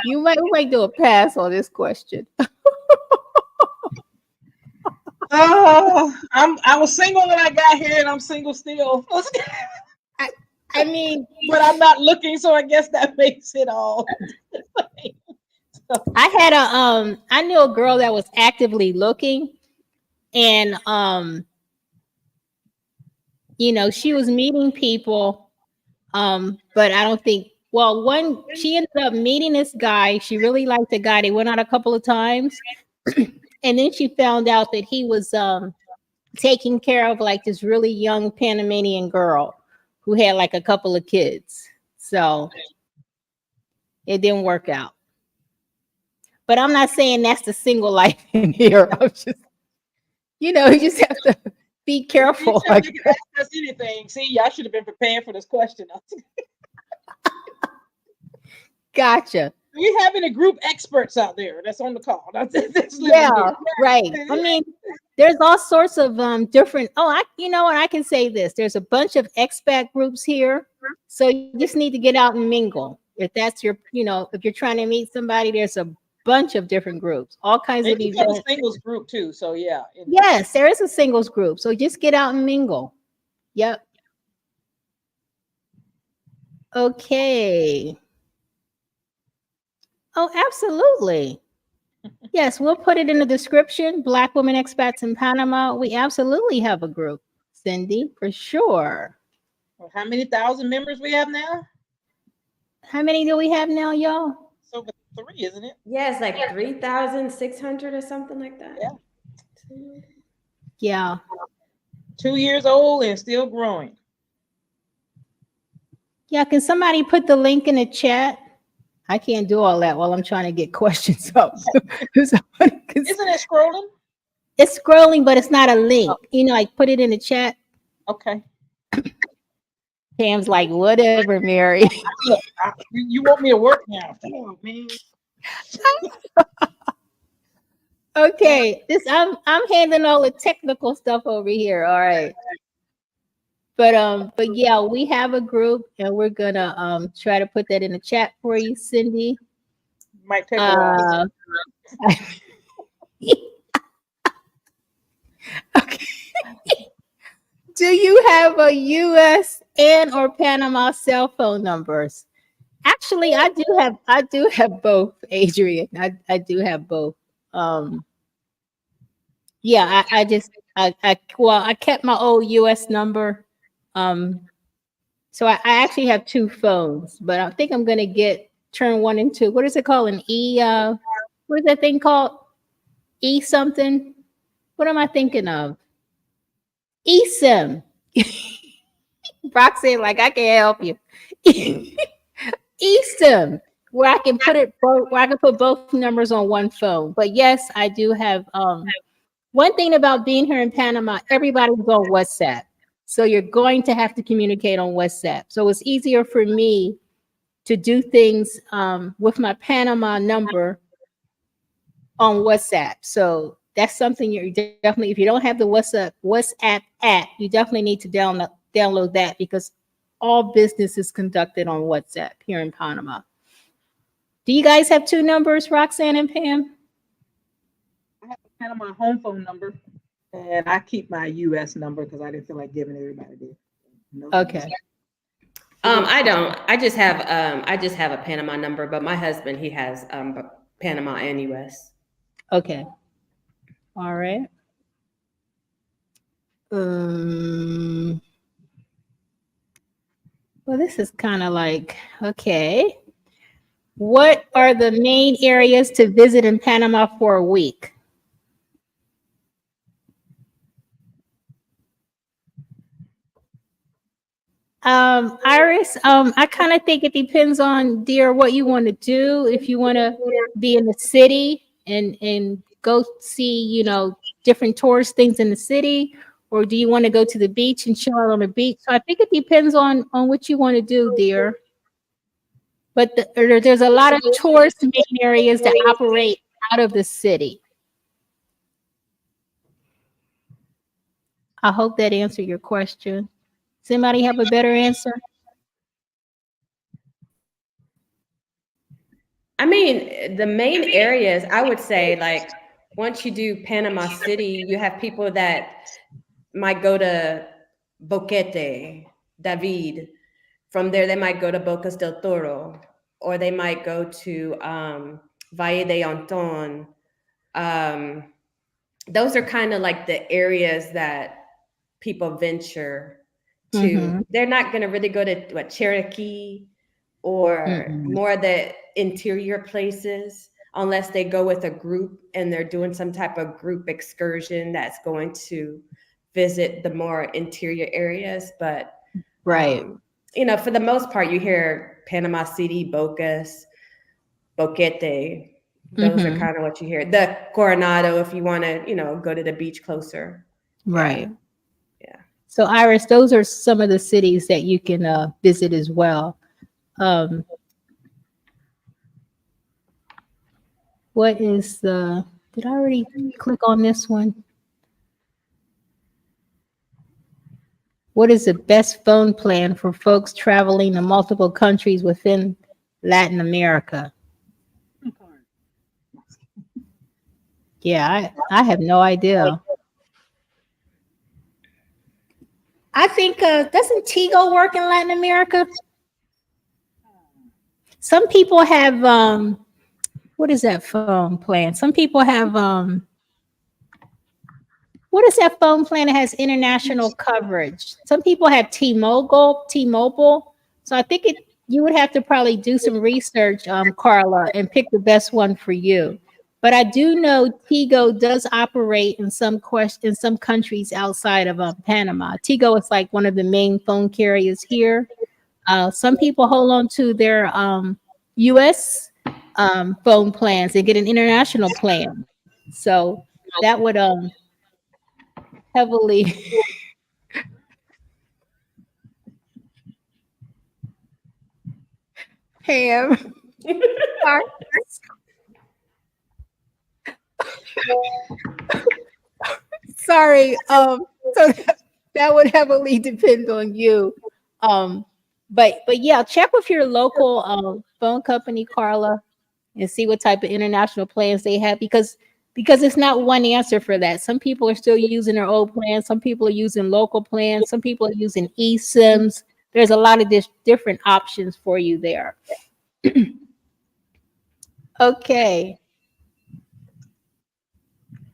We might do a pass on this question. I was single when I got here, and I'm single still. I mean, but I'm not looking, so I guess that makes it all. I knew a girl that was actively looking, and she was meeting people, but I don't think. Well, she ended up meeting this guy. She really liked the guy. They went out a couple of times, and then she found out that he was taking care of like this really young Panamanian girl who had like a couple of kids. So it didn't work out. But I'm not saying that's the single life in here. I'm just, you just have to be careful. You can ask us anything. See, y'all should have been prepared for this question. Gotcha. Do you have any group experts out there that's on the call? Yeah, right. I mean, there's all sorts of different. You know what? I can say this. There's a bunch of expat groups here, so you just need to get out and mingle. If that's your, if you're trying to meet somebody, there's a bunch of different groups, all kinds of events. There's a singles group too, so yeah. Yes, there is a singles group, so just get out and mingle. Yep. Okay. Oh, absolutely. Yes, we'll put it in the description. Black Women Expats in Panama. We absolutely have a group, Cindy, for sure. Well, how many thousand members we have now? How many do we have now, y'all? It's over 3, isn't it? Yeah, it's like 3,600 or something like that. Yeah. 2 years old and still growing. Yeah, can somebody put the link in the chat? I can't do all that while I'm trying to get questions up. Isn't it scrolling? It's scrolling, but it's not a link. Like put it in the chat. Okay. Pam's like, whatever, Mary. Look, you want me to work now? Oh, man. Okay, I'm handling all the technical stuff over here. All right. But yeah, we have a group, and we're gonna try to put that in the chat for you, Cindy. Might take a while. Okay. Do you have a U.S. and or Panama cell phone numbers? Actually, I do have both, Adrian. I do have both. Yeah, I kept my old U.S. number. So I actually have 2 phones, but I think I'm gonna turn 1 into, what is it called? An what is that thing called? E something? What am I thinking of? eSIM. Roxanne, like, I can help you. eSIM, where I can put both numbers on 1 phone. But yes, I do have one thing about being here in Panama, everybody's on WhatsApp. So you're going to have to communicate on WhatsApp. So it's easier for me to do things with my Panama number on WhatsApp. So that's something you're definitely, if you don't have the WhatsApp app, you definitely need to download that, because all business is conducted on WhatsApp here in Panama. Do you guys have 2 numbers, Roxanne and Pam? I have a Panama home phone number. And I keep my US number because I didn't feel like giving everybody this. No. Okay. I don't. I just have a Panama number, but my husband, he has Panama and US. Okay. All right. Well, this is kind of like, okay. What are the main areas to visit in Panama for a week? Iris, I kind of think it depends on, dear, what you want to do. If you want to be in the city and go see, different tourist things in the city, or do you want to go to the beach and chill out on the beach? So I think it depends on what you want to do, dear. But there's a lot of tourist main areas that operate out of the city. I hope that answered your question. Does anybody have a better answer? I mean, the main areas, I would say, like, once you do Panama City, you have people that might go to Boquete, David. From there, they might go to Bocas del Toro, or they might go to Valle de Anton. Those are kind of like the areas that people venture to. They're not going to really go to Cherokee or more of the interior places unless they go with a group and they're doing some type of group excursion that's going to visit the more interior areas. But Right. For the most part, you hear Panama City, Bocas, Boquete. Those are kind of what you hear. The Coronado, if you want to, go to the beach closer. Right. Yeah. So Iris, those are some of the cities that you can visit as well. What is did I already click on this one? What is the best phone plan for folks traveling to multiple countries within Latin America? Yeah, I have no idea. I think, doesn't Tigo work in Latin America? Some people have, what is that phone plan? Some people have, what is that phone plan that has international coverage? Some people have T-Mobile. So I think you would have to probably do some research, Carla, and pick the best one for you. But I do know Tigo does operate in some countries outside of Panama. Tigo is like one of the main phone carriers here. Some people hold on to their U.S. Phone plans and get an international plan. So that would heavily. Pam. Sorry. So that would heavily depend on you. But yeah, check with your local phone company, Carla, and see what type of international plans they have because it's not one answer for that. Some people are still using their old plans. Some people are using local plans. Some people are using eSIMs. There's a lot of different options for you there. Okay.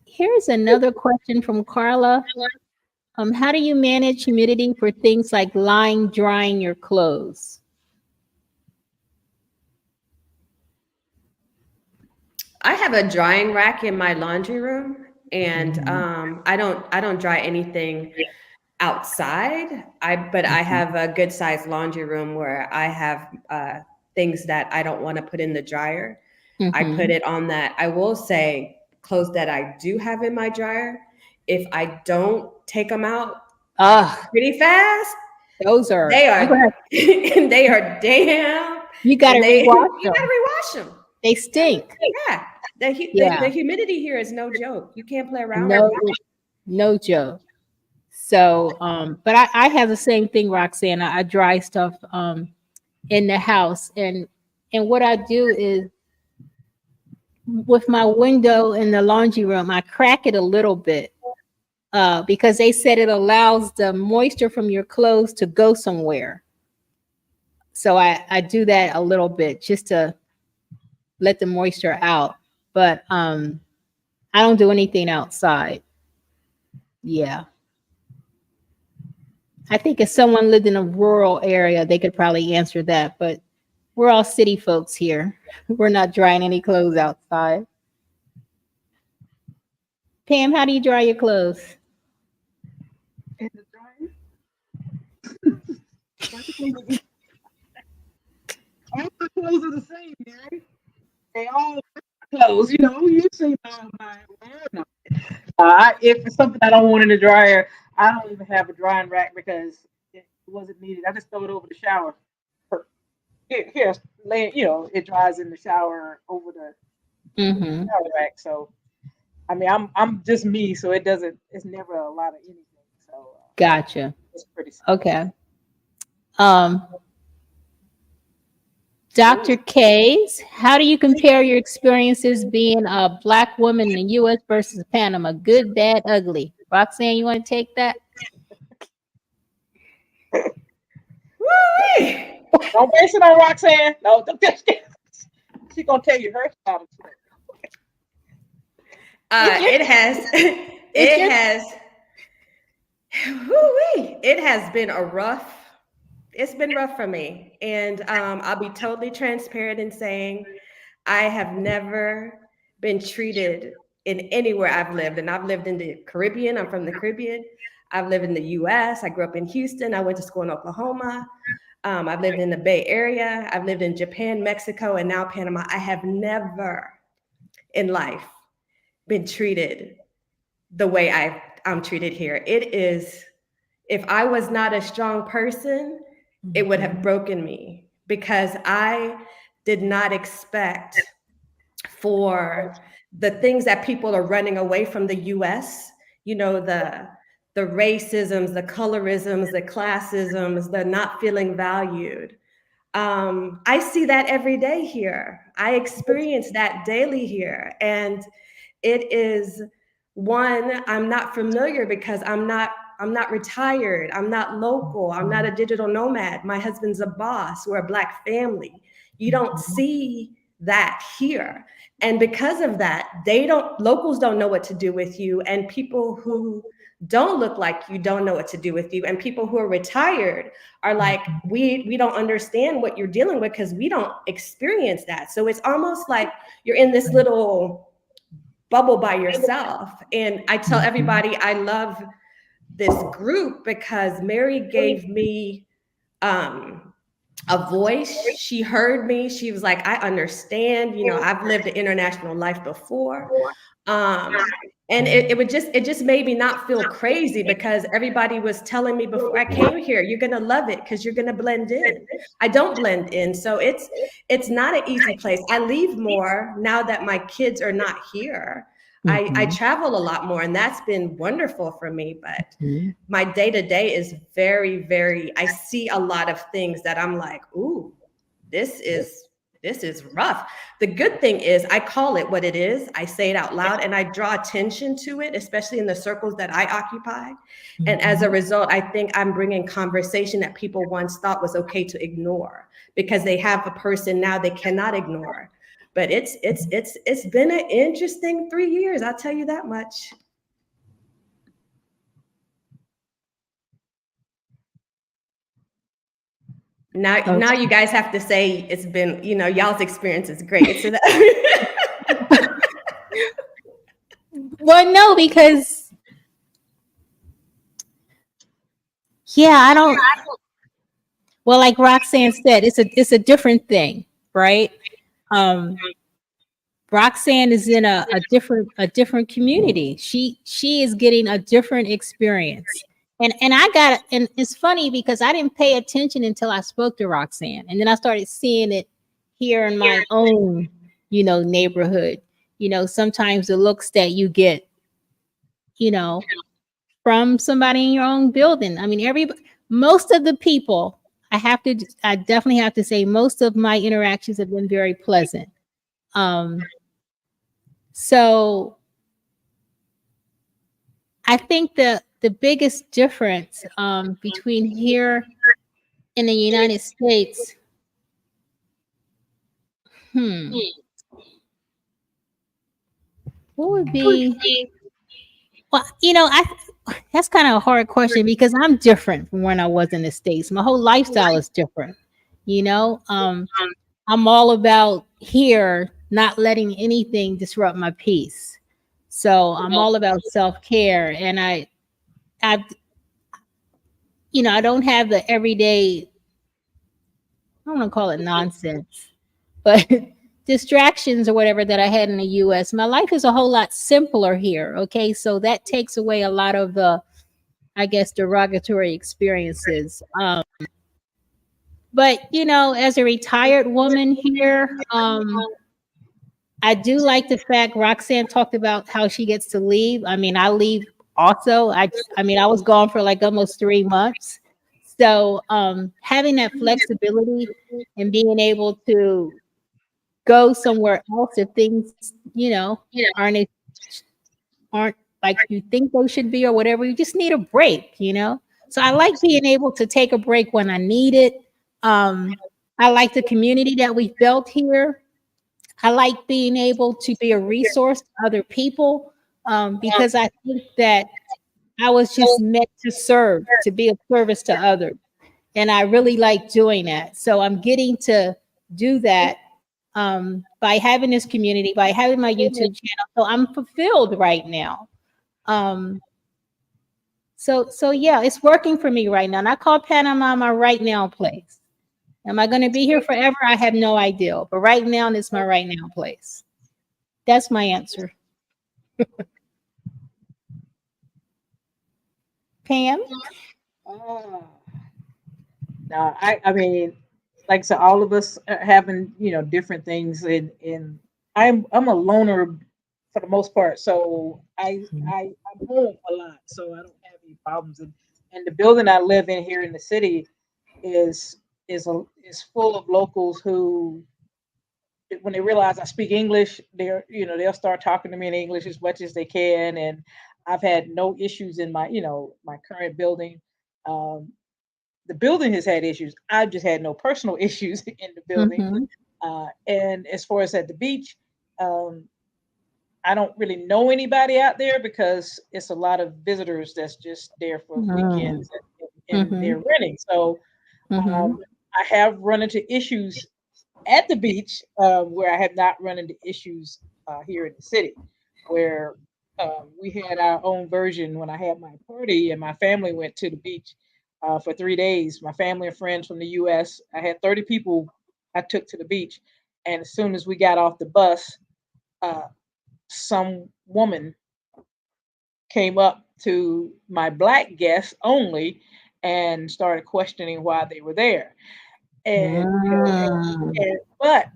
Here's another question from Carla. How do you manage humidity for things like drying your clothes? I have a drying rack in my laundry room, and I don't dry anything outside. But I have a good sized laundry room where I have things that I don't want to put in the dryer. I put it on that. I will say clothes that I do have in my dryer, if I don't take them out pretty fast, they are they are damn. You gotta rewash them. You gotta rewash them. They stink. Yeah. The humidity here is no joke. You can't play around with it. No joke. So, but I have the same thing, Roxanne. I dry stuff in the house, and what I do is with my window in the laundry room, I crack it a little bit because they said it allows the moisture from your clothes to go somewhere. So I do that a little bit just to let the moisture out. But I don't do anything outside. Yeah. I think if someone lived in a rural area, they could probably answer that. But we're all city folks here. We're not drying any clothes outside. Pam, how do you dry your clothes? In the dryer. All my clothes are the same, Mary. They all clothes, you see my no. If it's something I don't want in the dryer, I don't even have a drying rack because it wasn't needed. I just throw it over the shower. Here, it dries in the shower over the shower rack. So, I mean, I'm just me, so it's never a lot of anything. So, gotcha. It's pretty simple. Okay. Dr. Kays, how do you compare your experiences being a Black woman in the U.S. versus Panama? Good, bad, ugly. Roxanne, you want to take that? Woo-wee. Don't base it on Roxanne. No, don't base it. She's going to tell you her story. It has been it's been rough for me. And I'll be totally transparent in saying I have never been treated in anywhere I've lived. And I've lived in the Caribbean. I'm from the Caribbean. I've lived in the US. I grew up in Houston. I went to school in Oklahoma. I've lived in the Bay Area. I've lived in Japan, Mexico, and now Panama. I have never in life been treated the way I'm treated here. It is, if I was not a strong person, it would have broken me because I did not expect for the things that people are running away from the US, the racisms, the colorisms, the classisms, the not feeling valued. I see that every day here. I experience that daily here. And it is one, I'm not familiar because I'm not retired. I'm not local. I'm not a digital nomad. My husband's a boss. We're a Black family. You don't see that here. And because of that, locals don't know what to do with you. And people who don't look like you don't know what to do with you. And people who are retired are like, we don't understand what you're dealing with because we don't experience that. So it's almost like you're in this little bubble by yourself. And I tell everybody I love this group because Mary gave me a voice. She heard me. She was like, I understand, I've lived an international life before. And it just made me not feel crazy because everybody was telling me before I came here, you're going to love it because you're going to blend in. I don't blend in. So it's not an easy place. I leave more now that my kids are not here. I travel a lot more and that's been wonderful for me, but my day-to-day is very, very, I see a lot of things that I'm like, ooh, this is rough. The good thing is I call it what it is. I say it out loud and I draw attention to it, especially in the circles that I occupy. And as a result, I think I'm bringing conversation that people once thought was okay to ignore because they have a person now they cannot ignore. But it's been an interesting 3 years. I'll tell you that much. Now you guys have to say it's been, y'all's experience is great. So well, no, because I don't. Well, like Roxanne said, it's a different thing, right? Roxanne is in a different community. She is getting a different experience. And it's funny because I didn't pay attention until I spoke to Roxanne. And then I started seeing it here in my own, neighborhood. Sometimes the looks that you get, from somebody in your own building. I mean, most of the people, I definitely have to say most of my interactions have been very pleasant. So I think the biggest difference between here in the United States, hmm, what would be? Well, that's kind of a hard question because I'm different from when I was in the States. My whole lifestyle is different. You know, I'm all about here not letting anything disrupt my peace. So I'm all about self-care, and I, I don't have the everyday. I don't want to call it nonsense, but distractions or whatever that I had in the US. My life is a whole lot simpler here. Okay. So that takes away a lot of the, I guess, derogatory experiences. But, as a retired woman here, I do like the fact Roxanne talked about how she gets to leave. I mean, I leave also. I mean, I was gone for like almost 3 months. So having that flexibility and being able to go somewhere else if things, aren't aren't like you think they should be or whatever. You just need a break. So I like being able to take a break when I need it. I like the community that we've built here. I like being able to be a resource to other people because I think that I was just meant to serve, to be of service to others. And I really like doing that. So I'm getting to do that by having this community, by having my YouTube channel. So I'm fulfilled right now. Um, so yeah, it's working for me right now. And I call Panama my right now place. Am I going to be here forever? I have no idea. But right now, it's my right now place. That's my answer. Pam? Ah. No, I mean, like I said, all of us are having, different things in I'm a loner for the most part. So I'm home a lot. So I don't have any problems. And the building I live in here in the city is is full of locals who, when they realize I speak English, they'll start talking to me in English as much as they can. And I've had no issues in my current building. Um, the building has had issues. I've just had no personal issues in the building. Mm-hmm. And as far as at the beach, um, I don't really know anybody out there because it's a lot of visitors that's just there for weekends and Mm-hmm. they're renting. So Mm-hmm. um, I have run into issues at the beach where I have not run into issues here in the city, where we had our own version when I had my party and my family went to the beach for 3 days. My family and friends from the U.S. I had 30 people I took to the beach, and as soon as we got off the bus, uh, some woman came up to my black guests only and started questioning why they were there. And but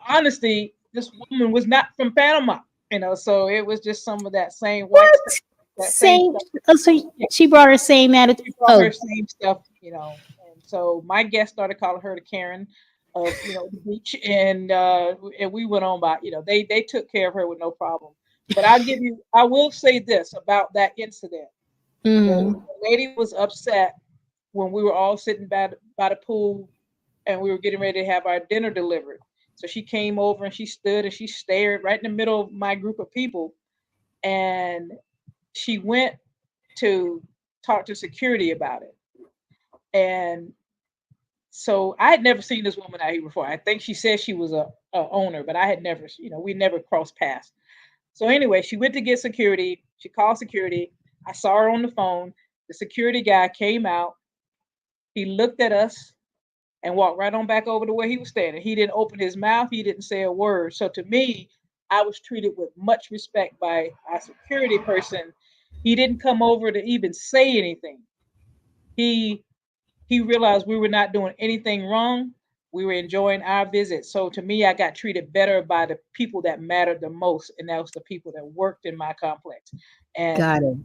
honesty, this woman was not from Panama, so it was just some of that same white stuff, What? that same Same. stuff. Oh, so Yeah, she brought her same attitude. she brought her Oh, same stuff. And so my guests started calling her the Karen of the beach, and we went on by. They took care of her with no problem. But I will say this about that incident. The mm-hmm. lady was upset when we were all sitting by the pool and we were getting ready to have our dinner delivered. So she came over and she stood and she stared right in the middle of my group of people. And she went to talk to security about it. And so I had never seen this woman out here before. I think she said she was a owner, but I had never, we never crossed paths. So anyway, she went to get security. She called security. I saw her on the phone. The security guy came out. He looked at us and walked right on back over to where he was standing. He didn't open his mouth. He didn't say a word. So to me, I was treated with much respect by our security person. He didn't come over to even say anything. He he realized we were not doing anything wrong. We were enjoying our visit. So to me, I got treated better by the people that mattered the most, and that was the people that worked in my complex. And Got it.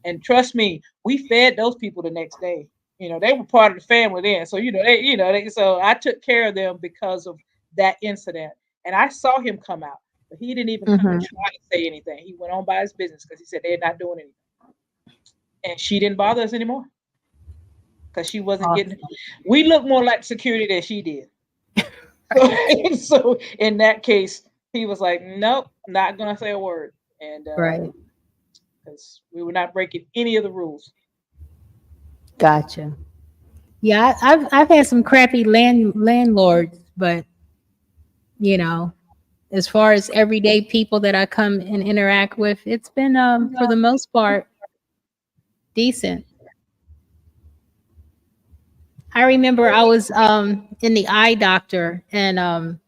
and trust me, we fed those people the next day. They were part of the family then. So so I took care of them because of that incident. And I saw him come out, but he didn't even come and Mm-hmm. try to say anything. He went on by his business because he said they're not doing anything. and she didn't bother us anymore because she wasn't Awesome. getting. We looked more like security than she did. So in that case, he was like, "Nope, not gonna say a word," and Right. because we were not breaking any of the rules. Gotcha. Yeah, I've had some crappy landlords, but you know, as far as everyday people that I come and interact with, it's been for the most part decent. I remember I was in the eye doctor and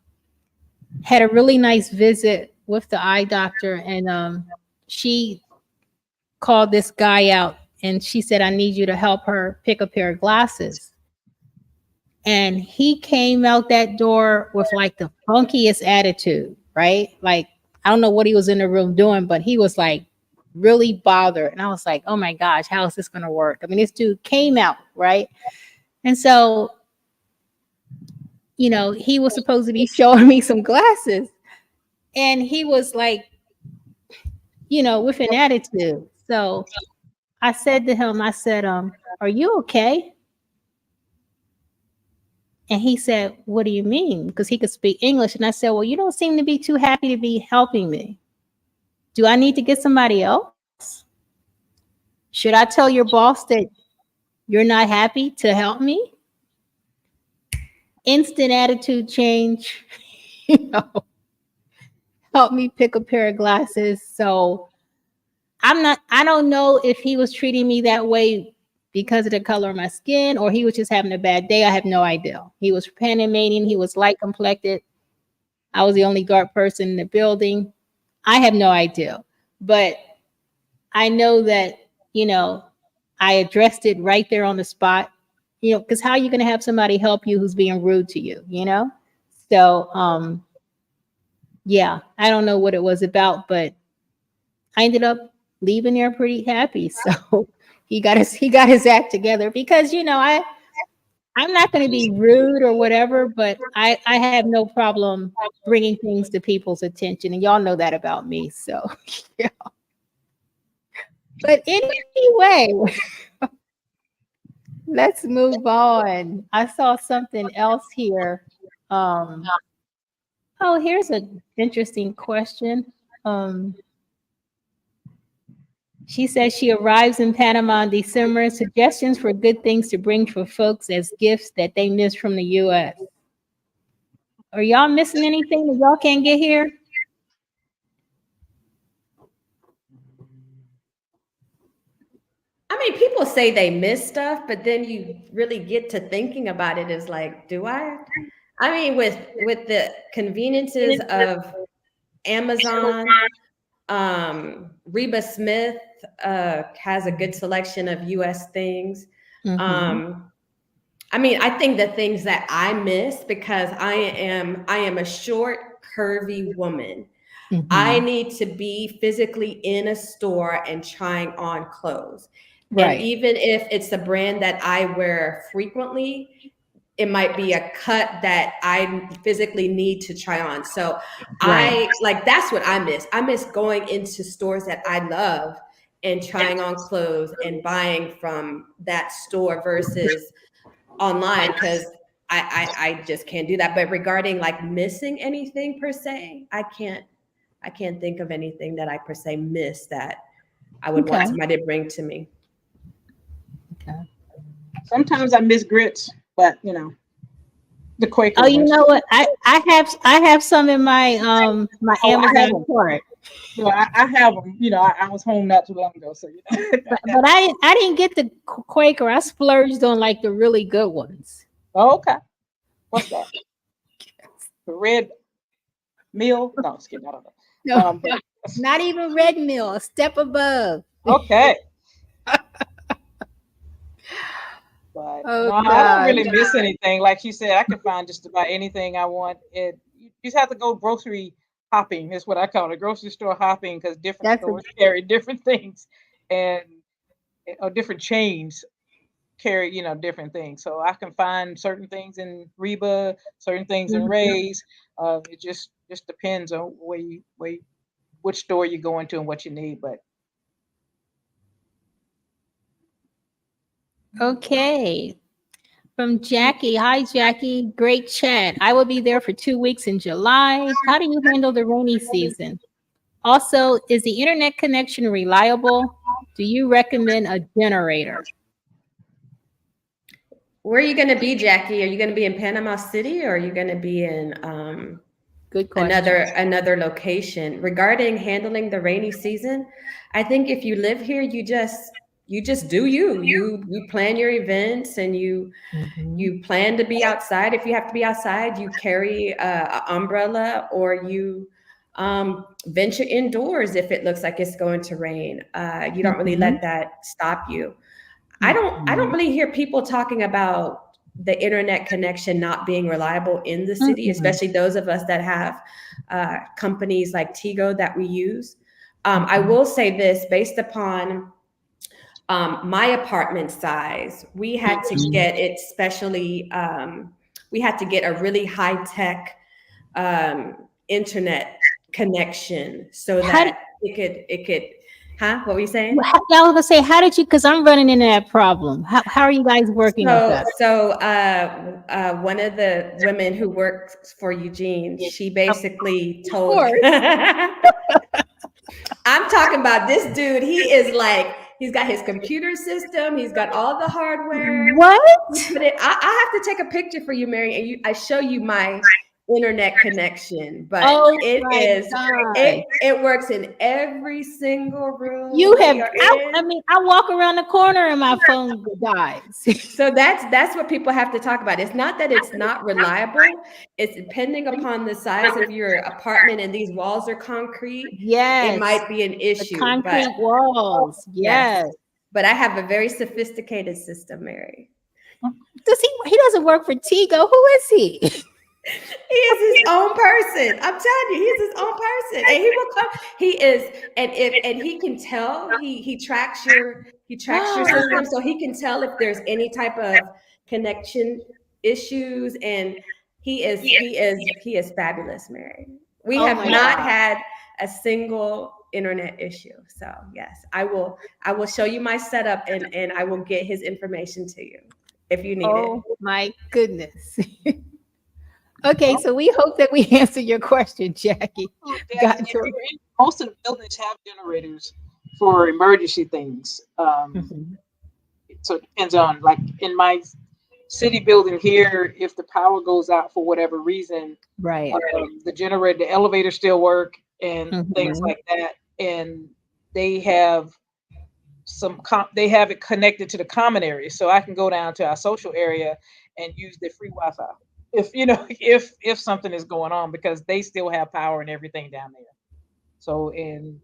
had a really nice visit with the eye doctor, and she called this guy out and she said, I need you to help her pick a pair of glasses. And he came out that door with like the funkiest attitude, right? Like, I don't know what he was in the room doing, but he was like really bothered. And I was like, oh my gosh, how is this going to work? I mean, this dude came out, right? And so, you know, he was supposed to be showing me some glasses. And he was like, you know, with an attitude. So I said to him, I said, are you okay? And he said, what do you mean? Because he could speak English. And I said, well, you don't seem to be too happy to be helping me. Do I need to get somebody else? Should I tell your boss that you're not happy to help me? Instant attitude change, you know, help me pick a pair of glasses. So I don't know if he was treating me that way because of the color of my skin or he was just having a bad day. I have no idea. He was Panamanian. He was light complected. I was the only dark person in the building. I have no idea. But I know that, you know, I addressed it right there on the spot, you know, because how are you going to have somebody help you who's being rude to you, you know? So, yeah, I don't know what it was about, but I ended up leaving there pretty happy. So he got his act together because, you know, I'm not going to be rude or whatever, but I have no problem bringing things to people's attention. And y'all know that about me. So, yeah. But anyway, let's move on. I saw something else here. Um, oh, here's an interesting question. Um, she says she arrives in Panama in December. Suggestions for good things to bring for folks as gifts that they missed from the U.S. Are y'all missing anything that y'all can't get here? I mean, people say they miss stuff, but then you really get to thinking about it is like, do I? I mean, with the conveniences of Amazon, Reba Smith has a good selection of US things. Mm-hmm. I mean, I think the things that I miss because I am a short, curvy woman. I Mm-hmm. need to be physically in a store and trying on clothes. And Right. even if it's a brand that I wear frequently, it might be a cut that I physically need to try on. So Right. I like that's what I miss. I miss going into stores that I love and trying on clothes and buying from that store versus online because I just can't do that. But regarding like missing anything per se, I can't think of anything that I per se miss that I would want Okay. somebody to bring to me. Okay. Sometimes I miss grits, but you know, the Oh, Quaker you ones. know what? I have some in my my Oh, I have Amazon them. cart. You know, I have them. You know, I was home not too long ago, so you know. But I didn't get the Quaker. I splurged on like the really good ones. Oh, okay. What's that? The red meal? No, just kidding. I don't know. No, But not even red mill, a step above. okay. But Oh no, I don't gosh. really miss anything. Like she said, I can find just about anything I want. You just have to go grocery hopping. Is what I call it, grocery store hopping, because different That's a stores carry different things, and or different chains carry different things. So I can find certain things in Reba, certain things in Ray's. It just depends on which store you go into and what you need. But Okay. From Jackie. Hi, Jackie. Great chat. I will be there for 2 weeks in July. How do you handle the rainy season? Also, is the internet connection reliable? Do you recommend a generator? Where are you going to be, Jackie? Are you going to be in Panama City, or are you going to be in Good question. another location? Regarding handling the rainy season, I think if you live here, you just do you plan your events, and you plan to be outside. If you have to be outside, you carry an umbrella, or you venture indoors if it looks like it's going to rain. You don't really let that stop you. I don't really hear people talking about the internet connection not being reliable in the city, especially those of us that have companies like Tigo that we use. I will say this, based upon my apartment size, we had to get it specially. We had to get a really high tech internet connection so How that it could. Huh? What were you saying? I was gonna say, how did you? Because I'm running into that problem. How are you guys working with So, that? one of the women who works for Eugene, she basically Of told. course. I'm talking about this dude. He is like, he's got his computer system. He's got all the hardware. What? But I have to take a picture for you, Mary, and I show you my internet connection. But Oh it my is God. it works in every single room You have, we are I in. mean, I walk around the corner and my phone dies. So that's what people have to talk about. It's not that it's not reliable. It's depending upon the size of your apartment, and these walls are concrete. It Yes. might be an The issue, but concrete walls. yes. Yes. But I have a very sophisticated system, Mary. He doesn't work for Tigo. Who is he? He is his own person. I'm telling you, he's his own person, and he will come. He is, and he can tell. He tracks your system, so he can tell if there's any type of connection issues. And he is fabulous, Mary. We Oh have my not God. had a single internet issue. So yes, I will show you my setup, and I will get his information to you if you need it. Oh my goodness. Okay, so we hope that we answered your question, Jackie. That, Got to. most of the buildings have generators for emergency things. Mhm. So it depends on, like in my city building here, if the power goes out for whatever reason, Right. the generator, the elevator still work and things Mhm. like that. And they have they have it connected to the common area, so I can go down to our social area and use the free Wi-Fi if if something is going on, because they still have power and everything down there. So and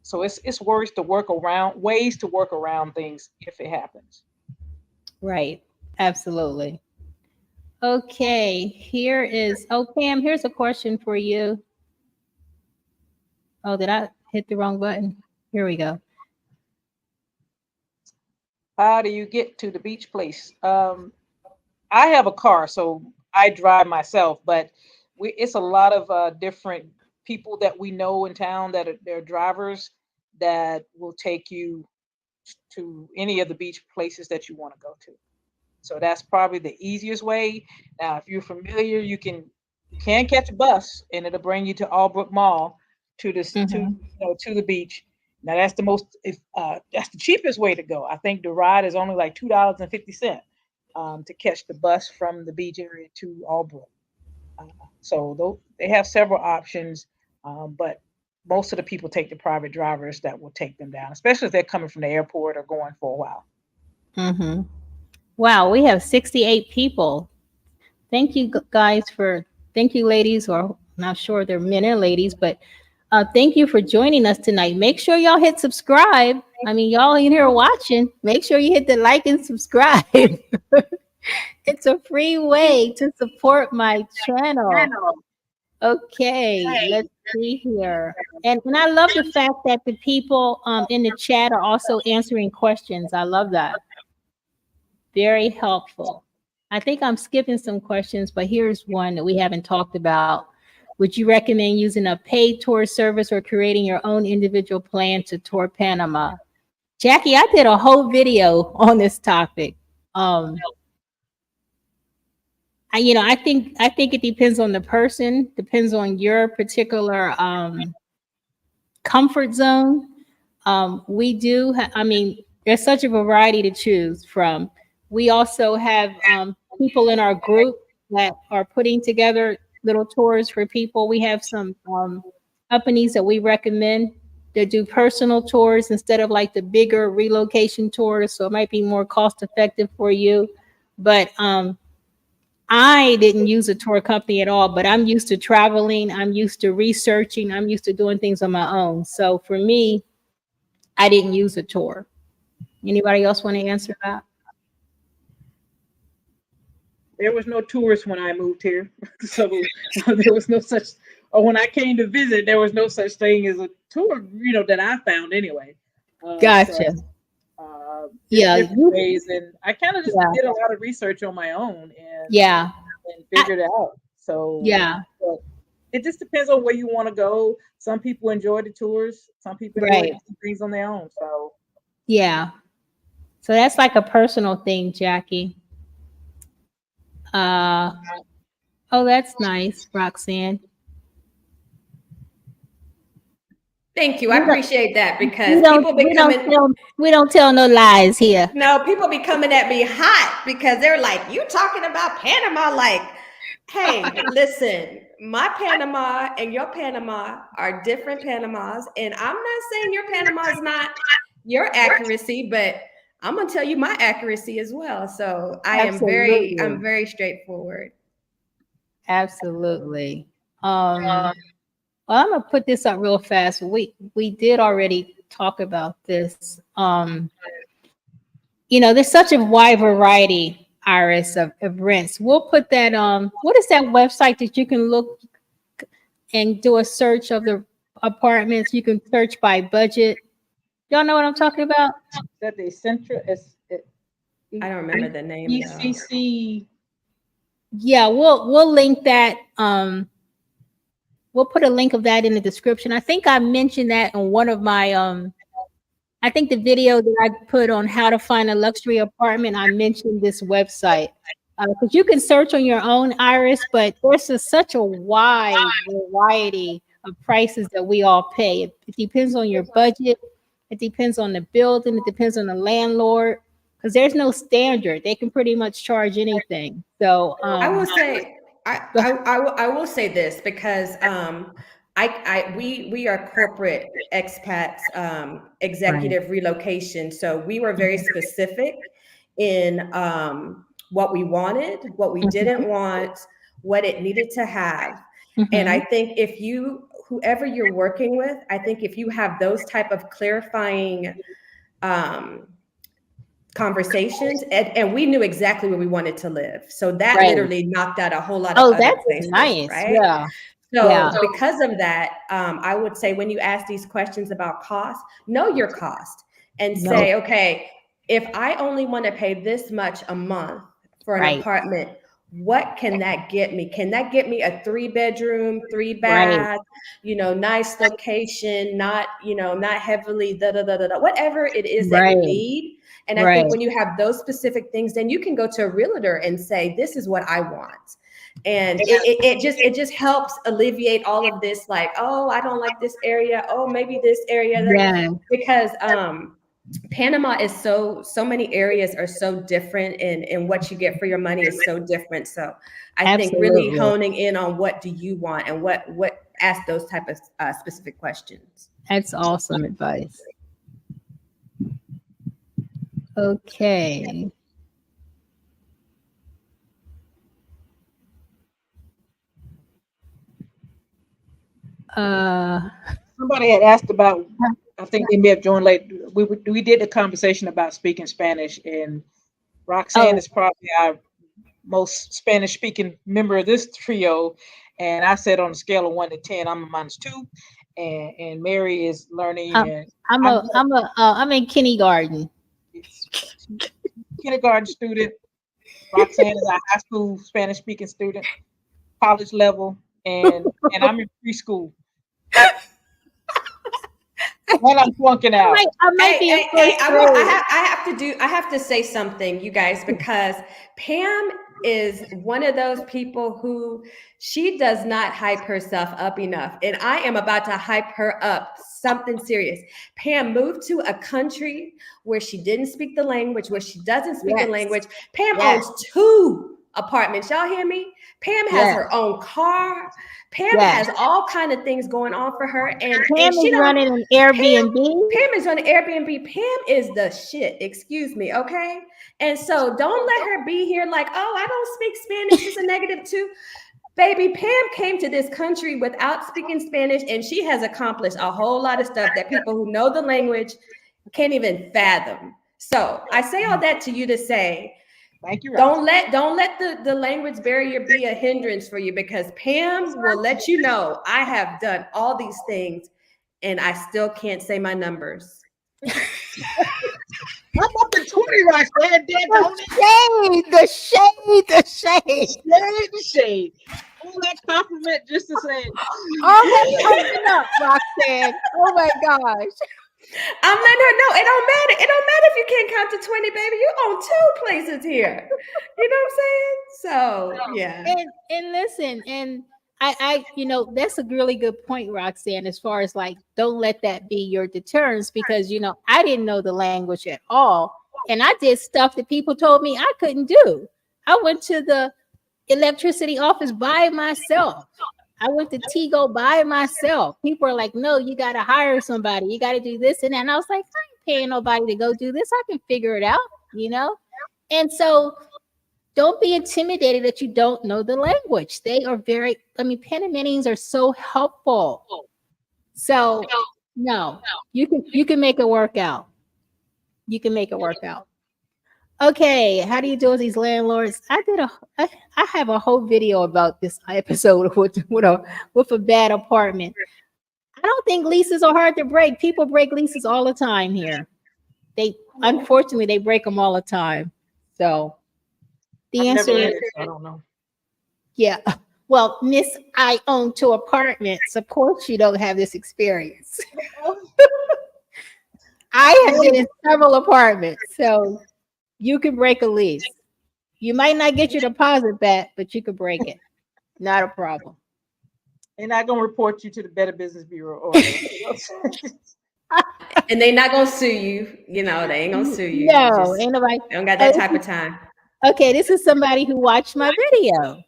so it's ways to work around things if it happens. Right. Absolutely. Okay, Pam, here's a question for you. Oh, did I hit the wrong button? Here we go. How do you get to the beach place? I have a car, so I drive myself, but it's a lot of different people that we know in town that they're drivers that will take you to any of the beach places that you want to go to. So that's probably the easiest way. Now, if you're familiar, you can catch a bus and it'll bring you to Albrook Mall to this Mhm. to the beach. Now that's the most if that's the cheapest way to go. I think the ride is only like $2.50 to catch the bus from the beach area to Albrook. Uh, so they have several options, but most of the people take the private drivers that will take them down, especially if they're coming from the airport or going for a while. Mhm. Wow, we have 68 people. Thank you thank you, ladies, or I'm not sure they're men or ladies, but thank you for joining us tonight. Make sure y'all hit subscribe. I mean, y'all in here watching. Make sure you hit the like and subscribe. It's a free way to support my channel. Okay, let's see here. And I love the fact that the people in the chat are also answering questions. I love that. Very helpful. I think I'm skipping some questions, but here's one that we haven't talked about. Would you recommend using a paid tour service or creating your own individual plan to tour Panama? Jackie, I did a whole video on this topic. I think it depends on the person, depends on your particular comfort zone. There's such a variety to choose from. We also have people in our group that are putting together little tours for people. We have some companies that we recommend that do personal tours instead of like the bigger relocation tours. So it might be more cost effective for you. But I didn't use a tour company at all, but I'm used to traveling. I'm used to researching. I'm used to doing things on my own. So for me, I didn't use a tour. Anybody else want to answer that? There was no tourists when I moved here. So there was no such, or when I came to visit, there was no such thing as a tour, that I found anyway. Gotcha. Yeah. Different ways. And I kind of just did a lot of research on my own and figured it out. So but it just depends on where you want to go. Some people enjoy the tours. Some people enjoy things on their own. So so that's like a personal thing, Jackie. Oh, that's nice, Roxanne. Thank you. I appreciate that because we don't tell no lies here. No, people be coming at me hot because they're like, you talking about Panama? Like, hey, listen, my Panama and your Panama are different Panamas. And I'm not saying your Panama is not your accuracy, but I'm gonna tell you my accuracy as well. So I'm very straightforward. Absolutely. Well, I'm gonna put this up real fast. We did already talk about this. There's such a wide variety, Iris, of rents. We'll put that on. What is that website that you can look and do a search of the apartments? You can search by budget. Y'all know what I'm talking about? That the Central I don't remember the name. ECC. Yeah, we'll link that. We'll put a link of that in the description. I think I mentioned that in one of my I think the video that I put on how to find a luxury apartment, I mentioned this website. Because you can search on your own, Iris, but there's such a wide variety of prices that we all pay. It depends on your budget. It depends on the building. It depends on the landlord. Because there's no standard. They can pretty much charge anything. So I will say, I will say this because we are corporate expats, executive relocation. So we were very specific in what we wanted, what we didn't want, what it needed to have. And I think whoever you're working with, I think if you have those type of clarifying conversations, and we knew exactly where we wanted to live. So that literally knocked out a whole lot of other places, nice. Right? Yeah. So because of that, I would say when you ask these questions about cost, know your cost and say, okay, if I only want to pay this much a month for an apartment, what can that get me? Can that get me a 3-bedroom, 3-bath, nice location, not heavily whatever it is that you need. And I think when you have those specific things, then you can go to a realtor and say, this is what I want. And it just helps alleviate all of this, like, oh, I don't like this area. Oh, maybe this area. Because Panama is so many areas are so different, and what you get for your money is so different. So I think really honing in on what do you want and what ask those type of specific questions. That's awesome advice. Okay. Somebody had asked about, I think they may have joined late. We did a conversation about speaking Spanish, and Roxanne is probably our most Spanish speaking member of this trio. And I said on a scale of 1 to 10, I'm a -2, and Mary is learning. I'm in kindergarten. Kindergarten student. Roxanne is a high school Spanish speaking student, college level, and I'm in preschool. And I'm flunking out. I might be in first I have to say something, you guys, because Pam is one of those people who she does not hype herself up enough. And I am about to hype her up, something serious. Pam moved to a country where she didn't speak the language, where she doesn't speak the language. Pam owns 2 apartments. Y'all hear me? Pam has her own car. Pam has all kind of things going on for her. And Pam is running an Airbnb. Pam is running Airbnb. Pam is the shit. Excuse me. Okay. And so don't let her be here like, oh, I don't speak Spanish. It's a -2. Baby, Pam came to this country without speaking Spanish, and she has accomplished a whole lot of stuff that people who know the language can't even fathom. So I say all that to you to say, thank you. Don't let the language barrier be a hindrance for you, because Pam will let you know I have done all these things and I still can't say my numbers. I'm up to 20 right there. The shade. All that compliment just to say. All that coming up, Roxanne. Oh my gosh. I'm letting her know it don't matter. It don't matter if you can't count to 20, baby. You own 2 places here. You know what I'm saying? So yeah. And listen, and I that's a really good point, Roxanne, as far as like, don't let that be your deterrence, because I didn't know the language at all. And I did stuff that people told me I couldn't do. I went to the electricity office by myself. I went to Tigo by myself. People are like, no, you got to hire somebody. You got to do this and that. And I was like, I ain't paying nobody to go do this. I can figure it out, And so don't be intimidated that you don't know the language. They are Panamanians are so helpful. So no, you can make it work out. You can make it work out. Okay, how do you deal with these landlords? I have a whole video about this episode with a bad apartment. I don't think leases are hard to break. People break leases all the time here. Unfortunately they break them all the time. So the answer is, I don't know. Yeah. Well, Miss, I own 2 apartments. Of course you don't have this experience. I have been in several apartments, so you can break a lease. You might not get your deposit back, but you could break it. Not a problem. They're not going to report you to the Better Business Bureau. And they're not going to sue you. They ain't going to sue you. No, ain't nobody. Don't got that type of time. Okay, this is somebody who watched my video.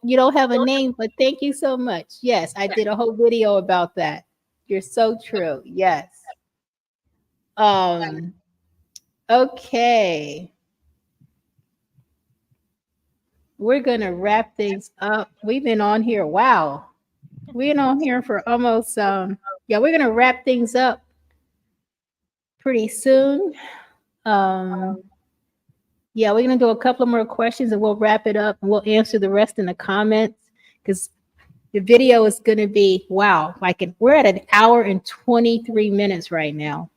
You don't have a name, but thank you so much. Yes, I did a whole video about that. You're so true. Yes. Okay. We're going to wrap things up. We've been on here. Wow. We've been on here for almost, we're going to wrap things up pretty soon. We're going to do a couple more questions and we'll wrap it up and we'll answer the rest in the comments, because the video is going to be, wow, we're at 1 hour and 23 minutes right now.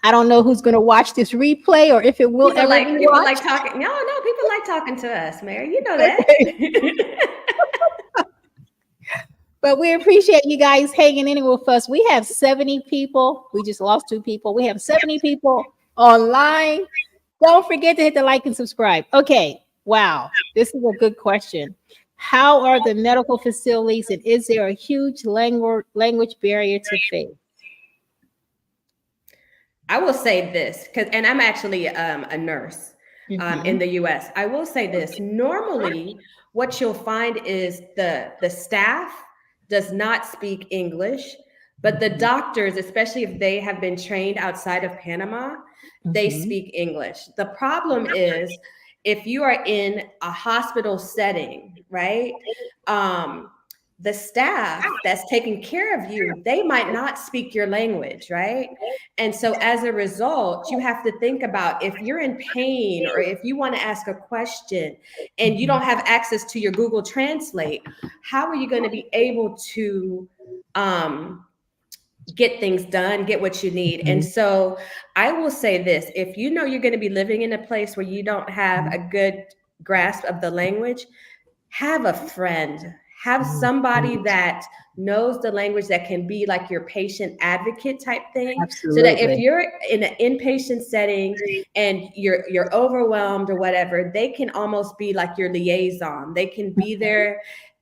I don't know who's going to watch this replay or if it will people ever be people watched. like talking. No, people like talking to us, Mary. You know that. But we appreciate you guys hanging in with us. We have 70 people. We just lost 2 people. We have 70 people online. Don't forget to hit the like and subscribe. Okay. Wow. This is a good question. How are the medical facilities, and is there a huge language barrier to face? I will say this, and I'm actually a nurse in the US. I will say this. Normally, what you'll find is the staff does not speak English, but the doctors, especially if they have been trained outside of Panama, they speak English. The problem is if you are in a hospital setting, right? The staff that's taking care of you, they might not speak your language, right? And so as a result, you have to think about, if you're in pain or if you want to ask a question and you don't have access to your Google Translate, how are you going to be able to get things done, get what you need? And so I will say this, if you know you're going to be living in a place where you don't have a good grasp of the language, have a friend, have somebody that knows the language that can be like your patient advocate type thing. Absolutely. So that if you're in an inpatient setting and you're overwhelmed or whatever, they can almost be like your liaison. They can be there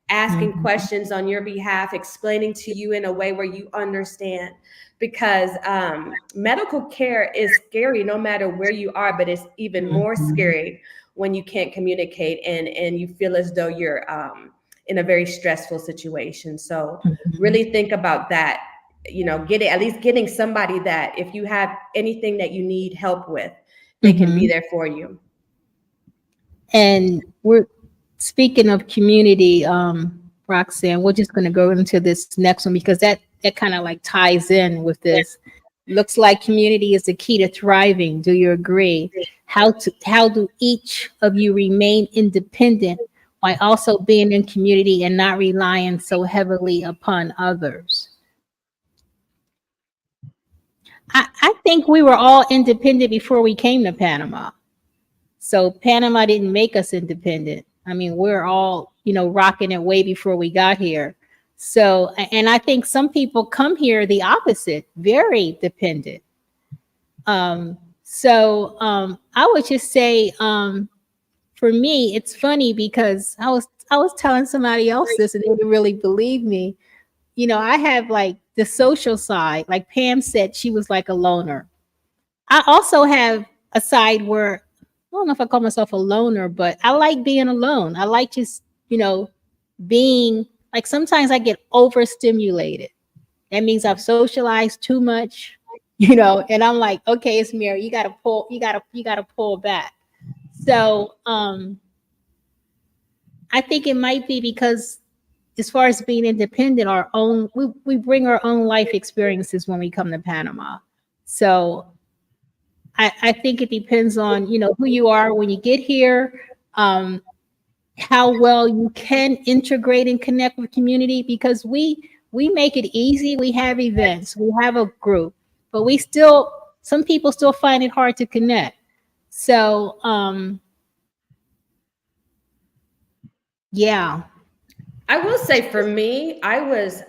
asking questions on your behalf, explaining to you in a way where you understand. Because medical care is scary no matter where you are, but it's even more scary when you can't communicate and you feel as though you're in a very stressful situation. So really think about that, you know, at least getting somebody that if you have anything that you need help with, they can be there for you. And we're speaking of community, Roxanne, we're just going to go into this next one because that kind of like ties in with this. Looks like community is the key to thriving. Do you agree? How do each of you remain independent while also being in community and not relying so heavily upon others? I think we were all independent before we came to Panama. So Panama didn't make us independent. I mean, we're all, you know, rocking it way before we got here. So, and I think some people come here the opposite, very dependent. I would just say, for me, it's funny because I was telling somebody else this and they didn't really believe me. You know, I have like the social side, like Pam said, she was like a loner. I also have a side where I don't know if I call myself a loner, but I like being alone. I like just, you know, being like sometimes I get overstimulated. That means I've socialized too much, you know, and I'm like, okay, it's Mary, you gotta pull back. So I think it might be because as far as being independent, we bring our own life experiences when we come to Panama. So I think it depends on, you know, who you are when you get here, how well you can integrate and connect with community, because we make it easy. We have events, we have a group, but some people still find it hard to connect. So yeah. I will say for me, I was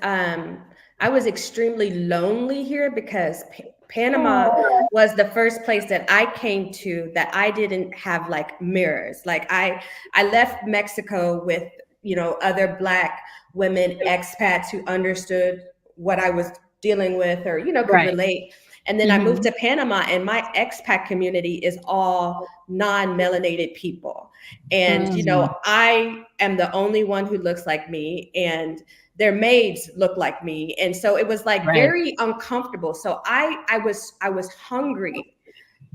extremely lonely here because Panama was the first place that I came to that I didn't have like mirrors. Like I left Mexico with, you know, other Black women expats who understood what I was dealing with or, you know, could relate. And then I moved to Panama and my expat community is all non-melanated people. And, you know, I am the only one who looks like me and their maids look like me. And so it was like very uncomfortable. So I was hungry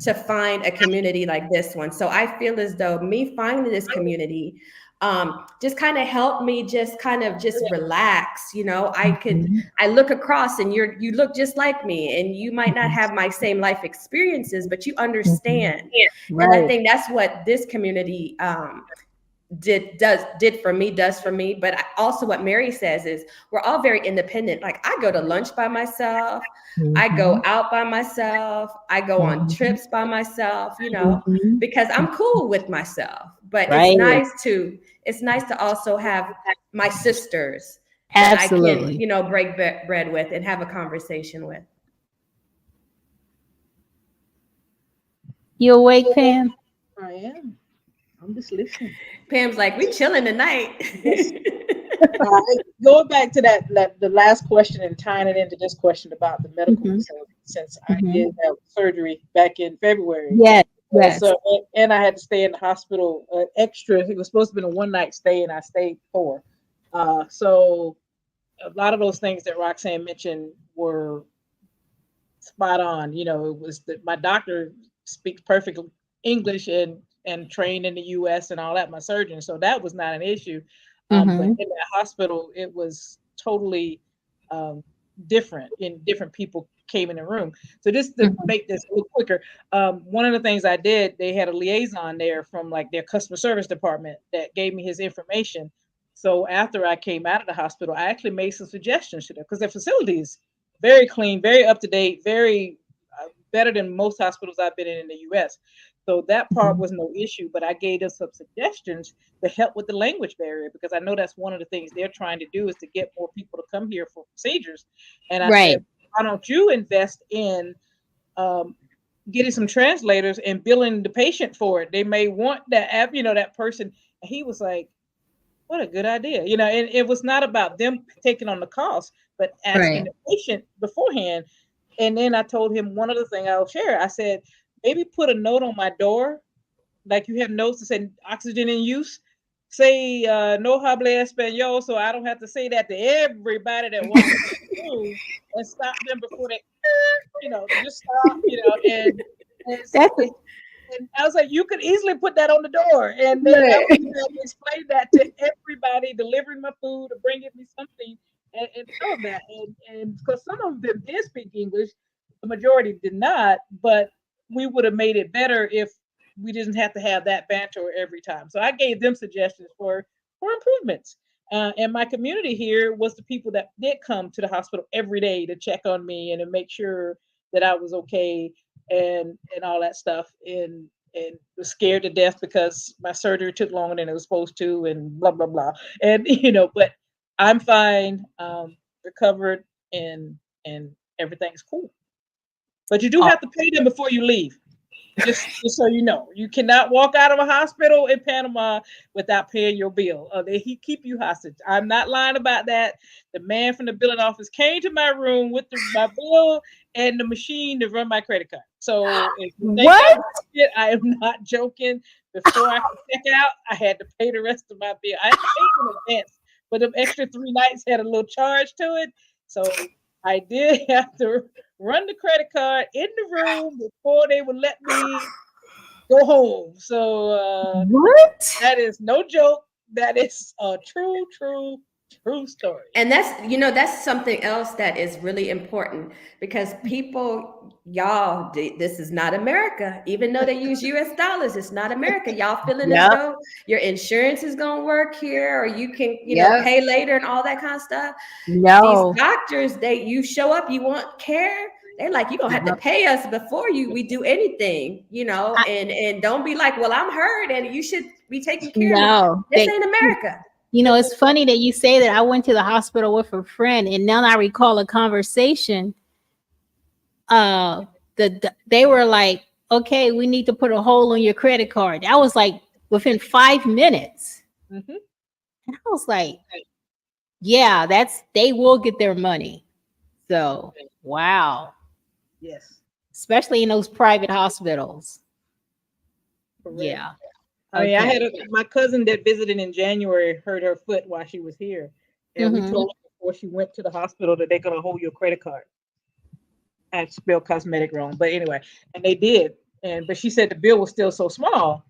to find a community like this one. So I feel as though me finding this community just kind of helped me just relax. You know, I look across and you look just like me and you might not have my same life experiences, but you understand. And I think that's what this community does for me. But also what Mary says is we're all very independent. Like I go to lunch by myself, I go out by myself, I go on trips by myself, you know, because I'm cool with myself. But it's nice to also have my sisters that I can, you know, break bread with and have a conversation with. You awake, Pam? I am. I'm just listening. Pam's like, we chilling tonight. Going back to the last question and tying it into this question about the medical facility, since I did have surgery back in February. Yes. So and I had to stay in the hospital extra. It was supposed to be a one-night stay, and I stayed 4. So a lot of those things that Roxanne mentioned were spot on. You know, it was that my doctor speaks perfect English and trained in the U.S. and all that, my surgeon. So that was not an issue. But in that hospital, it was totally different. And different people came in the room. So just to make this a little quicker, one of the things I did, they had a liaison there from like their customer service department that gave me his information. So after I came out of the hospital, I actually made some suggestions to them because their facility is very clean, very up to date, very better than most hospitals I've been in the U.S. So that part was no issue, but I gave them some suggestions to help with the language barrier, because I know that's one of the things they're trying to do, is to get more people to come here for procedures. And I Right. said, why don't you invest in getting some translators and billing the patient for it? They may want that app, that person. And he was like, what a good idea. And it was not about them taking on the cost, but asking Right. the patient beforehand. And then I told him one other thing I'll share. I said, maybe put a note on my door, like you have notes that say oxygen in use. Say no hable español, so I don't have to say that to everybody that walks through, and stop them before they, just stop, and so That's and I was like, you could easily put that on the door, and then I right. would explain that to everybody delivering my food or bringing me something, and tell them that, and because some of them did speak English, the majority did not, but we would have made it better if we didn't have to have that banter every time. So I gave them suggestions for improvements. And my community here was the people that did come to the hospital every day to check on me and to make sure that I was okay, and all that stuff, and was scared to death because my surgery took longer than it was supposed to, and blah blah blah. And but I'm fine, recovered, and everything's cool. But you do have to pay them before you leave. Just so you know, you cannot walk out of a hospital in Panama without paying your bill. They keep you hostage. I'm not lying about that. The man from the billing office came to my room with my bill and the machine to run my credit card. So if you think What? I am not joking. Before I could check out, I had to pay the rest of my bill. I had to pay in advance, but the extra 3 nights had a little charge to it. So I did have to run the credit card in the room before they would let me go home. So What? that is no joke. That is a true story. And that's something else that is really important, because people, y'all, this is not America. Even though they use US dollars, it's not America. Y'all feeling as though your insurance is going to work here, or you can, pay later and all that kind of stuff. No. These doctors, you show up, you want care. They're like, you're going to have to pay us before we do anything, and don't be like, well, I'm hurt and you should be taking care of me. No. This ain't America. It's funny that you say that. I went to the hospital with a friend, and now I recall a conversation. They were like, okay, we need to put a hole on your credit card. That was like within 5 minutes. Mm-hmm. And I was like, yeah, they will get their money. So, wow. Yes. Especially in those private hospitals. Correct. Yeah. I mean, I had my cousin that visited in January hurt her foot while she was here. And we told her before she went to the hospital that they're going to hold your credit card. I spelled cosmetic wrong, but anyway, and they did. But she said the bill was still so small.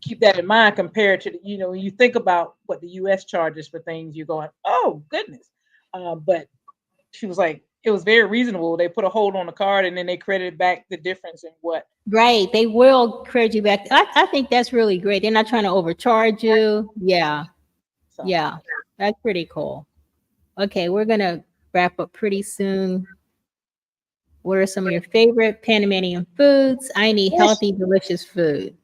Keep that in mind compared to, when you think about what the U.S. charges for things, you're going, oh, goodness. But she was like, it was very reasonable. They put a hold on the card and then they credited back the difference in what. Right. They will credit you back. I think that's really great. They're not trying to overcharge you. Yeah. So. Yeah. That's pretty cool. Okay. We're going to wrap up pretty soon. What are some of your favorite Panamanian foods? I need healthy, delicious food.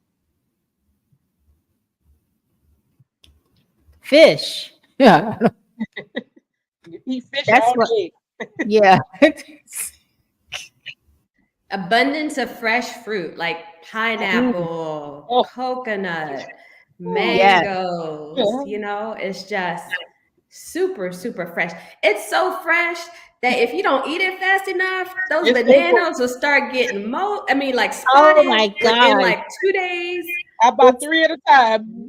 Fish. Yeah. You eat fish all day. Yeah. Abundance of fresh fruit like pineapple, coconut, mangoes. It's just super, super fresh. It's so fresh that if you don't eat it fast enough, those bananas will start getting spotted. Oh my God. In like 2 days. I bought 3 at a time.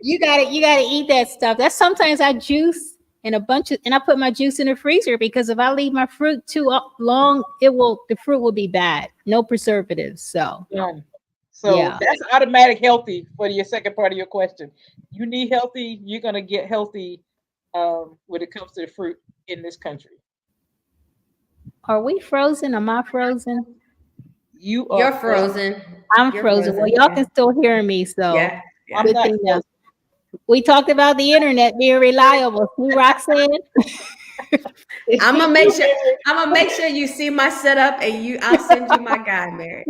You gotta eat that stuff. That's sometimes I juice and I put my juice in the freezer, because if I leave my fruit too long, the fruit will be bad. No preservatives. So that's automatic healthy for your second part of your question. You need healthy, you're gonna get healthy when it comes to the fruit in this country. Are we frozen? Am I frozen? You're frozen. I'm frozen. Well, y'all can still hear me, so yeah. I'm not we talked about the internet being reliable. See, Roxanne? I'm gonna make sure you see my setup, and I'll send you my guy, Mary.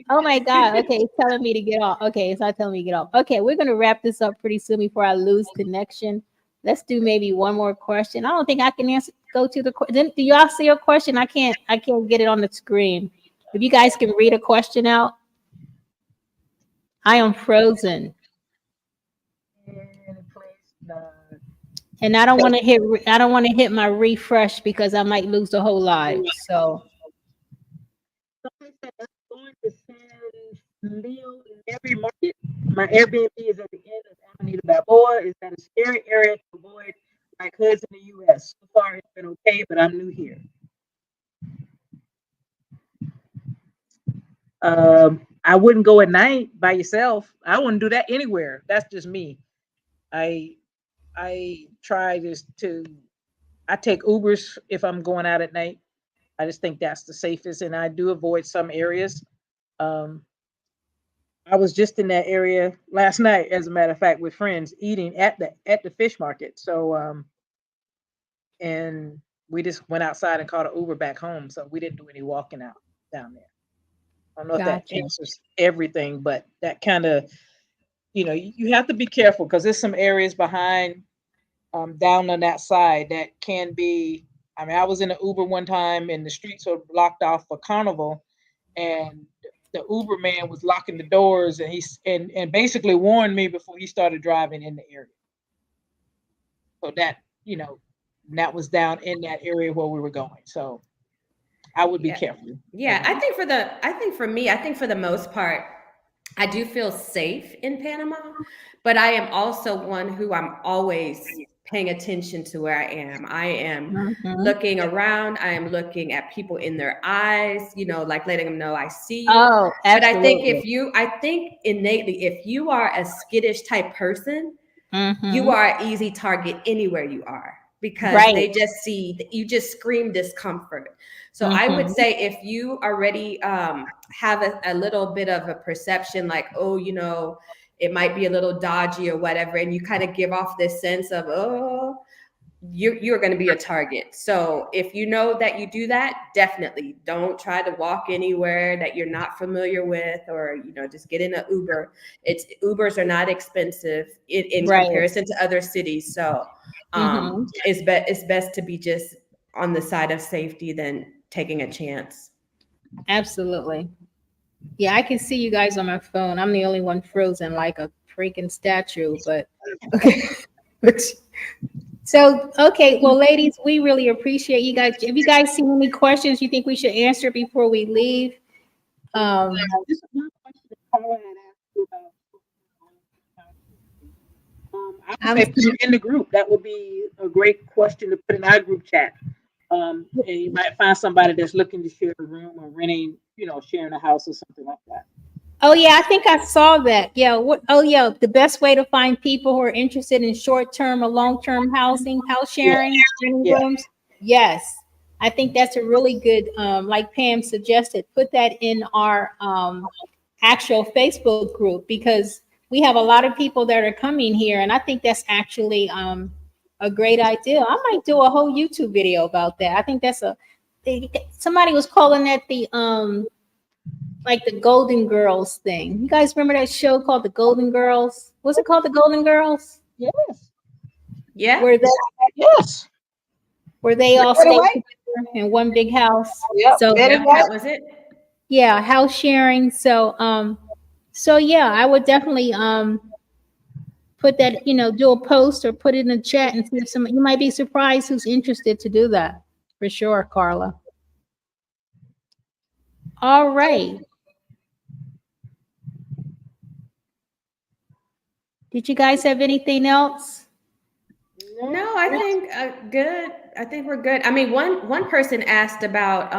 Oh my God. Okay, it's telling me to get off. Okay, it's not telling me to get off. Okay, we're gonna wrap this up pretty soon before I lose connection. Let's do maybe one more question. I don't think I can answer. Go to the question. Do y'all see a question? I can't get it on the screen. If you guys can read a question out. I am frozen. And I don't want to hit my refresh because I might lose the whole live. So Somebody said I'm going to send Leo in every market. My Airbnb is at the end of Avenida Balboa. Is that a scary area to avoid like hoods in the U.S.? So far, it's been okay, but I'm new here. I wouldn't go at night by yourself. I wouldn't do that anywhere. That's just me. I try I take Ubers if I'm going out at night. I just think that's the safest, and I do avoid some areas. I was just in that area last night, as a matter of fact, with friends eating at the fish market. So, and we just went outside and caught an Uber back home. So we didn't do any walking out down there. I don't know if that answers everything, but that kind of, you have to be careful because there's some areas behind, down on that side that can be. I mean, I was in an Uber one time and the streets were blocked off for Carnival, and the Uber man was locking the doors, and and basically warned me before he started driving in the area. So that, that was down in that area where we were going. So I would be careful. Yeah, I think for the most part, I do feel safe in Panama, but I am also one who I'm always paying attention to where I am. I am looking around. I am looking at people in their eyes, like letting them know I see you. Oh, absolutely. But I think innately, if you are a skittish type person, you are an easy target anywhere you are, because they just you just scream discomfort. So I would say if you already have a little bit of a perception like, oh, it might be a little dodgy or whatever, and you kind of give off this sense of, oh, you're going to be a target. So if you know that you do that, definitely don't try to walk anywhere that you're not familiar with, or, just get in an Uber. Ubers are not expensive in comparison to other cities. So it's best to be just on the side of safety than taking a chance. Absolutely. Yeah, I can see you guys on my phone. I'm the only one frozen like a freaking statue, but okay. So, okay, well, ladies, we really appreciate you guys. If you guys see any questions you think we should answer before we leave, Just one question that Paula had asked you about. I would say put it in the group. That would be a great question to put in our group chat. And you might find somebody that's looking to share a room or renting, sharing a house or something like that. Oh yeah, I think I saw that. Yeah. The best way to find people who are interested in short-term or long-term house sharing, renting rooms. Yes. I think that's a really good, like Pam suggested, put that in our actual Facebook group, because we have a lot of people that are coming here, and I think that's actually a great idea. I might do a whole YouTube video about that. I think that's somebody was calling that the like the Golden Girls thing. You guys remember that show called The Golden Girls? Was it called The Golden Girls? Yes. Yeah. Yes. Where they all stayed together in one big house. Yep. So that was it. Yeah, house sharing. So yeah, I would definitely put that, do a post or put it in the chat and see if you might be surprised who's interested to do that. For sure, Carla. All right. Did you guys have anything else? No, I think good. I think we're good. I mean, one person asked about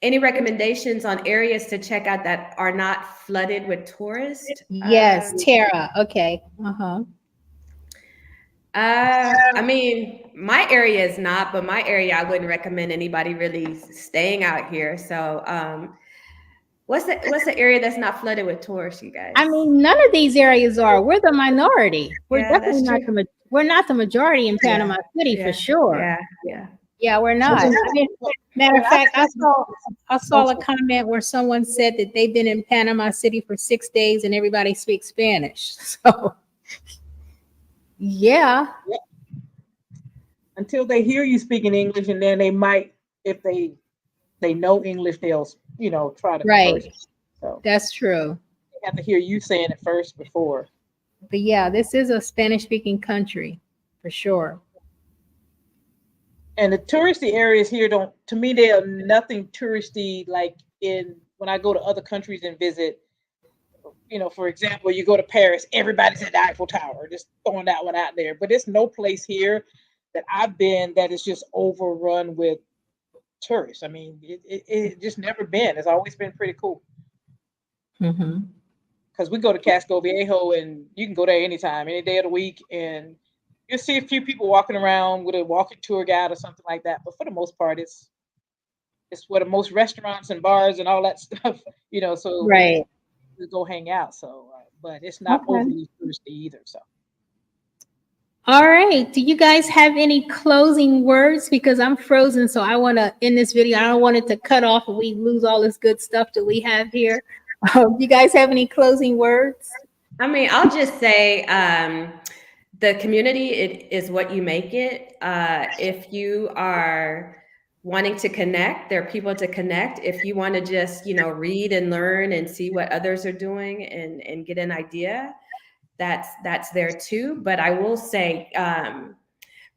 any recommendations on areas to check out that are not flooded with tourists. Yes, Tara. Okay. I mean, my area is not, but my area, I wouldn't recommend anybody really staying out here. So, what's the area that's not flooded with tourists, you guys? I mean, none of these areas are. We're the minority. We're definitely not we're not the majority in Panama City for sure. Yeah, we're not. I mean, matter of fact, I saw a comment where someone said that they've been in Panama City for 6 days and everybody speaks Spanish. So, yeah. Until they hear you speaking English, and then they might, if they know English, they'll try to converse. So that's true. They have to hear you saying it first before. But yeah, this is a Spanish-speaking country for sure. And the touristy areas here to me, they are nothing touristy like when I go to other countries and visit. For example, you go to Paris, everybody's at the Eiffel Tower, just throwing that one out there. But there's no place here that I've been that is just overrun with tourists. I mean, it just never been. It's always been pretty cool. Because we go to Casco Viejo, and you can go there anytime, any day of the week, and you'll see a few people walking around with a walking tour guide or something like that. But for the most part, it's where the most restaurants and bars and all that stuff, so to go hang out. So, but it's not overly touristy either. So. All right. Do you guys have any closing words? Because I'm frozen, so I want to end this video. I don't want it to cut off and we lose all this good stuff that we have here. Do you guys have any closing words? I mean, I'll just say the community is what you make it. If you are wanting to connect, there are people to connect. If you want to just, read and learn and see what others are doing and get an idea, that's there too. But I will say,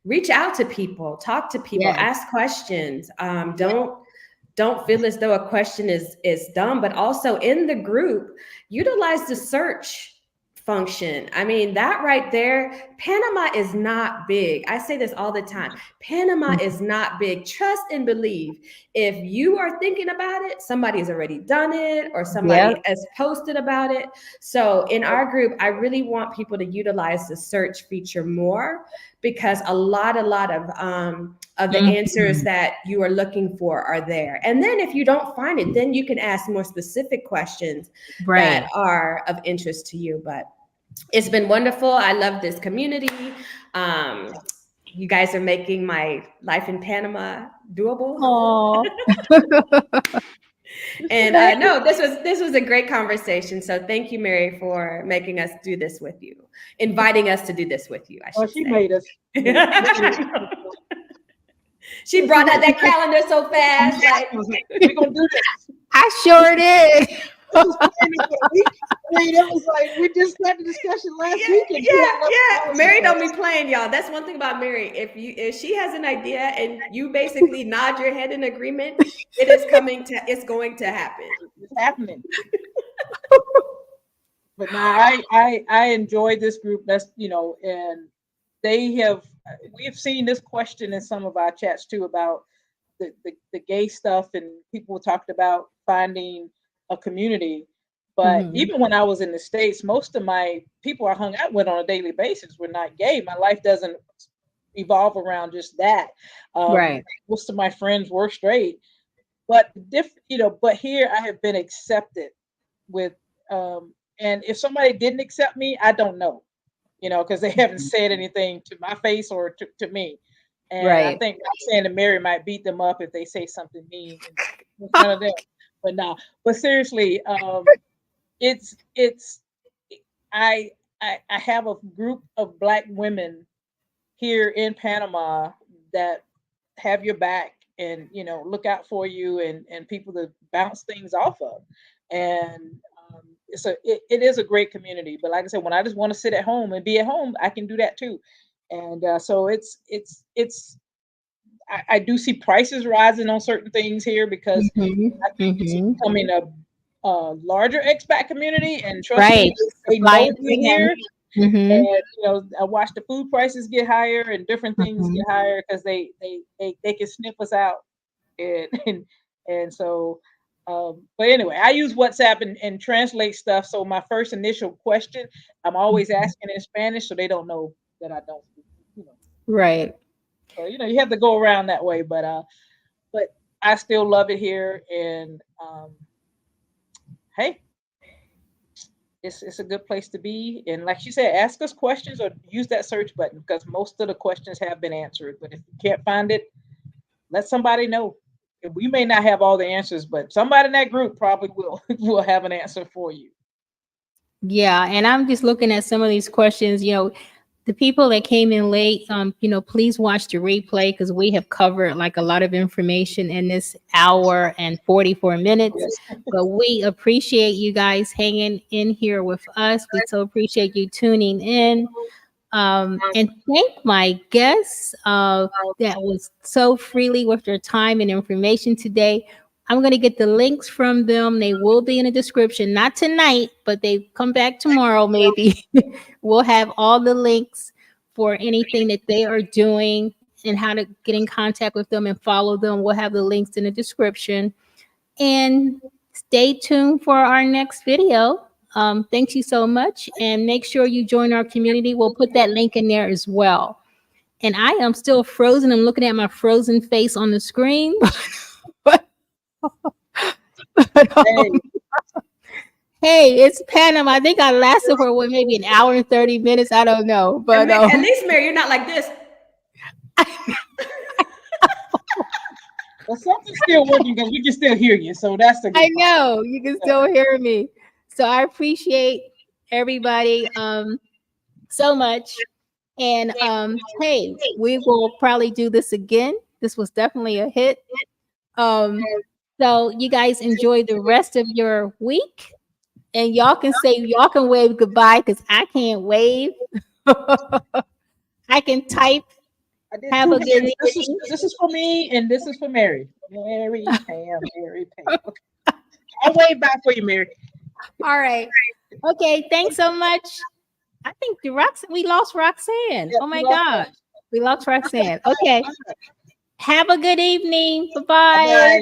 reach out to people, talk to people, ask questions. Don't feel as though a question is dumb, but also in the group, utilize the search function. I mean, that right there, Panama is not big. I say this all the time. Panama is not big. Trust and believe. If you are thinking about it, somebody's already done it or somebody has posted about it. So in our group, I really want people to utilize the search feature more, because a lot of the answers that you are looking for are there. And then if you don't find it, then you can ask more specific questions that are of interest to you. But it's been wonderful. I love this community. You guys are making my life in Panama doable. And no, this was a great conversation. So thank you, Mary, for making us do this with you, inviting us to do this with you. She made us. She brought out that calendar so fast. Like, we're gonna do this. I sure did. I mean, it was like we just had the discussion last week. Yeah. Mary don't be playing, y'all. That's one thing about Mary. If she has an idea and you basically nod your head in agreement, it's going to happen. It's happening. But now I enjoy this group. That's and we have seen this question in some of our chats too about the gay stuff, and people talked about finding a community. But even when I was in the States, most of my people I hung out with on a daily basis were not gay. My life doesn't evolve around just that. Most of my friends were straight, but but here I have been accepted with, and if somebody didn't accept me, I don't know, because they haven't said anything to my face or to me. And I think Roxanne and Mary might beat them up if they say something mean in front of them. But no, but seriously, I have a group of Black women here in Panama that have your back and look out for you and people to bounce things off of. And it is a great community. But like I said, when I just want to sit at home and be at home, I can do that too. And so I do see prices rising on certain things here because I think it's becoming a larger expat community, and trust me, they know we're here. And I watch the food prices get higher and different things get higher because they can sniff us out, and so. But anyway, I use WhatsApp and translate stuff. So my first initial question, I'm always asking in Spanish, so they don't know that I don't speak. Right. So you have to go around that way, but I still love it here. And hey, it's a good place to be. And like she said, ask us questions or use that search button because most of the questions have been answered. But if you can't find it, let somebody know. We may not have all the answers, but somebody in that group probably will have an answer for you. Yeah, and I'm just looking at some of these questions. The people that came in late, please watch the replay because we have covered like a lot of information in this hour and 44 minutes. Yes. But we appreciate you guys hanging in here with us. We so appreciate you tuning in. And thank my guests that was so freely with their time and information today. I'm going to get the links from them. They will be in the description, not tonight, but they come back tomorrow maybe. We'll have all the links for anything that they are doing and how to get in contact with them and follow them. We'll have the links in the description. And stay tuned for our next video. Thank you so much. And make sure you join our community. We'll put that link in there as well. And I am still frozen. I'm looking at my frozen face on the screen. Hey, Hey, it's Panama. I think I lasted for maybe an hour and 30 minutes. I don't know. But At least, Mary, you're not like this. well, something's still working because we can still hear you. So that's the good I know you can still hear me. So I appreciate everybody so much. And hey, we will probably do this again. This was definitely a hit. So you guys enjoy the rest of your week. And y'all can wave goodbye because I can't wave. I can type. I did Have two a good hands. This is for me and this is for Mary. Mary Pam. Okay. I'll wave back for you, Mary. All right. Okay. Thanks so much. I think we lost Roxanne. Yeah, Oh my God. We lost Roxanne. Okay. Have a good evening. Bye-bye. Bye-bye.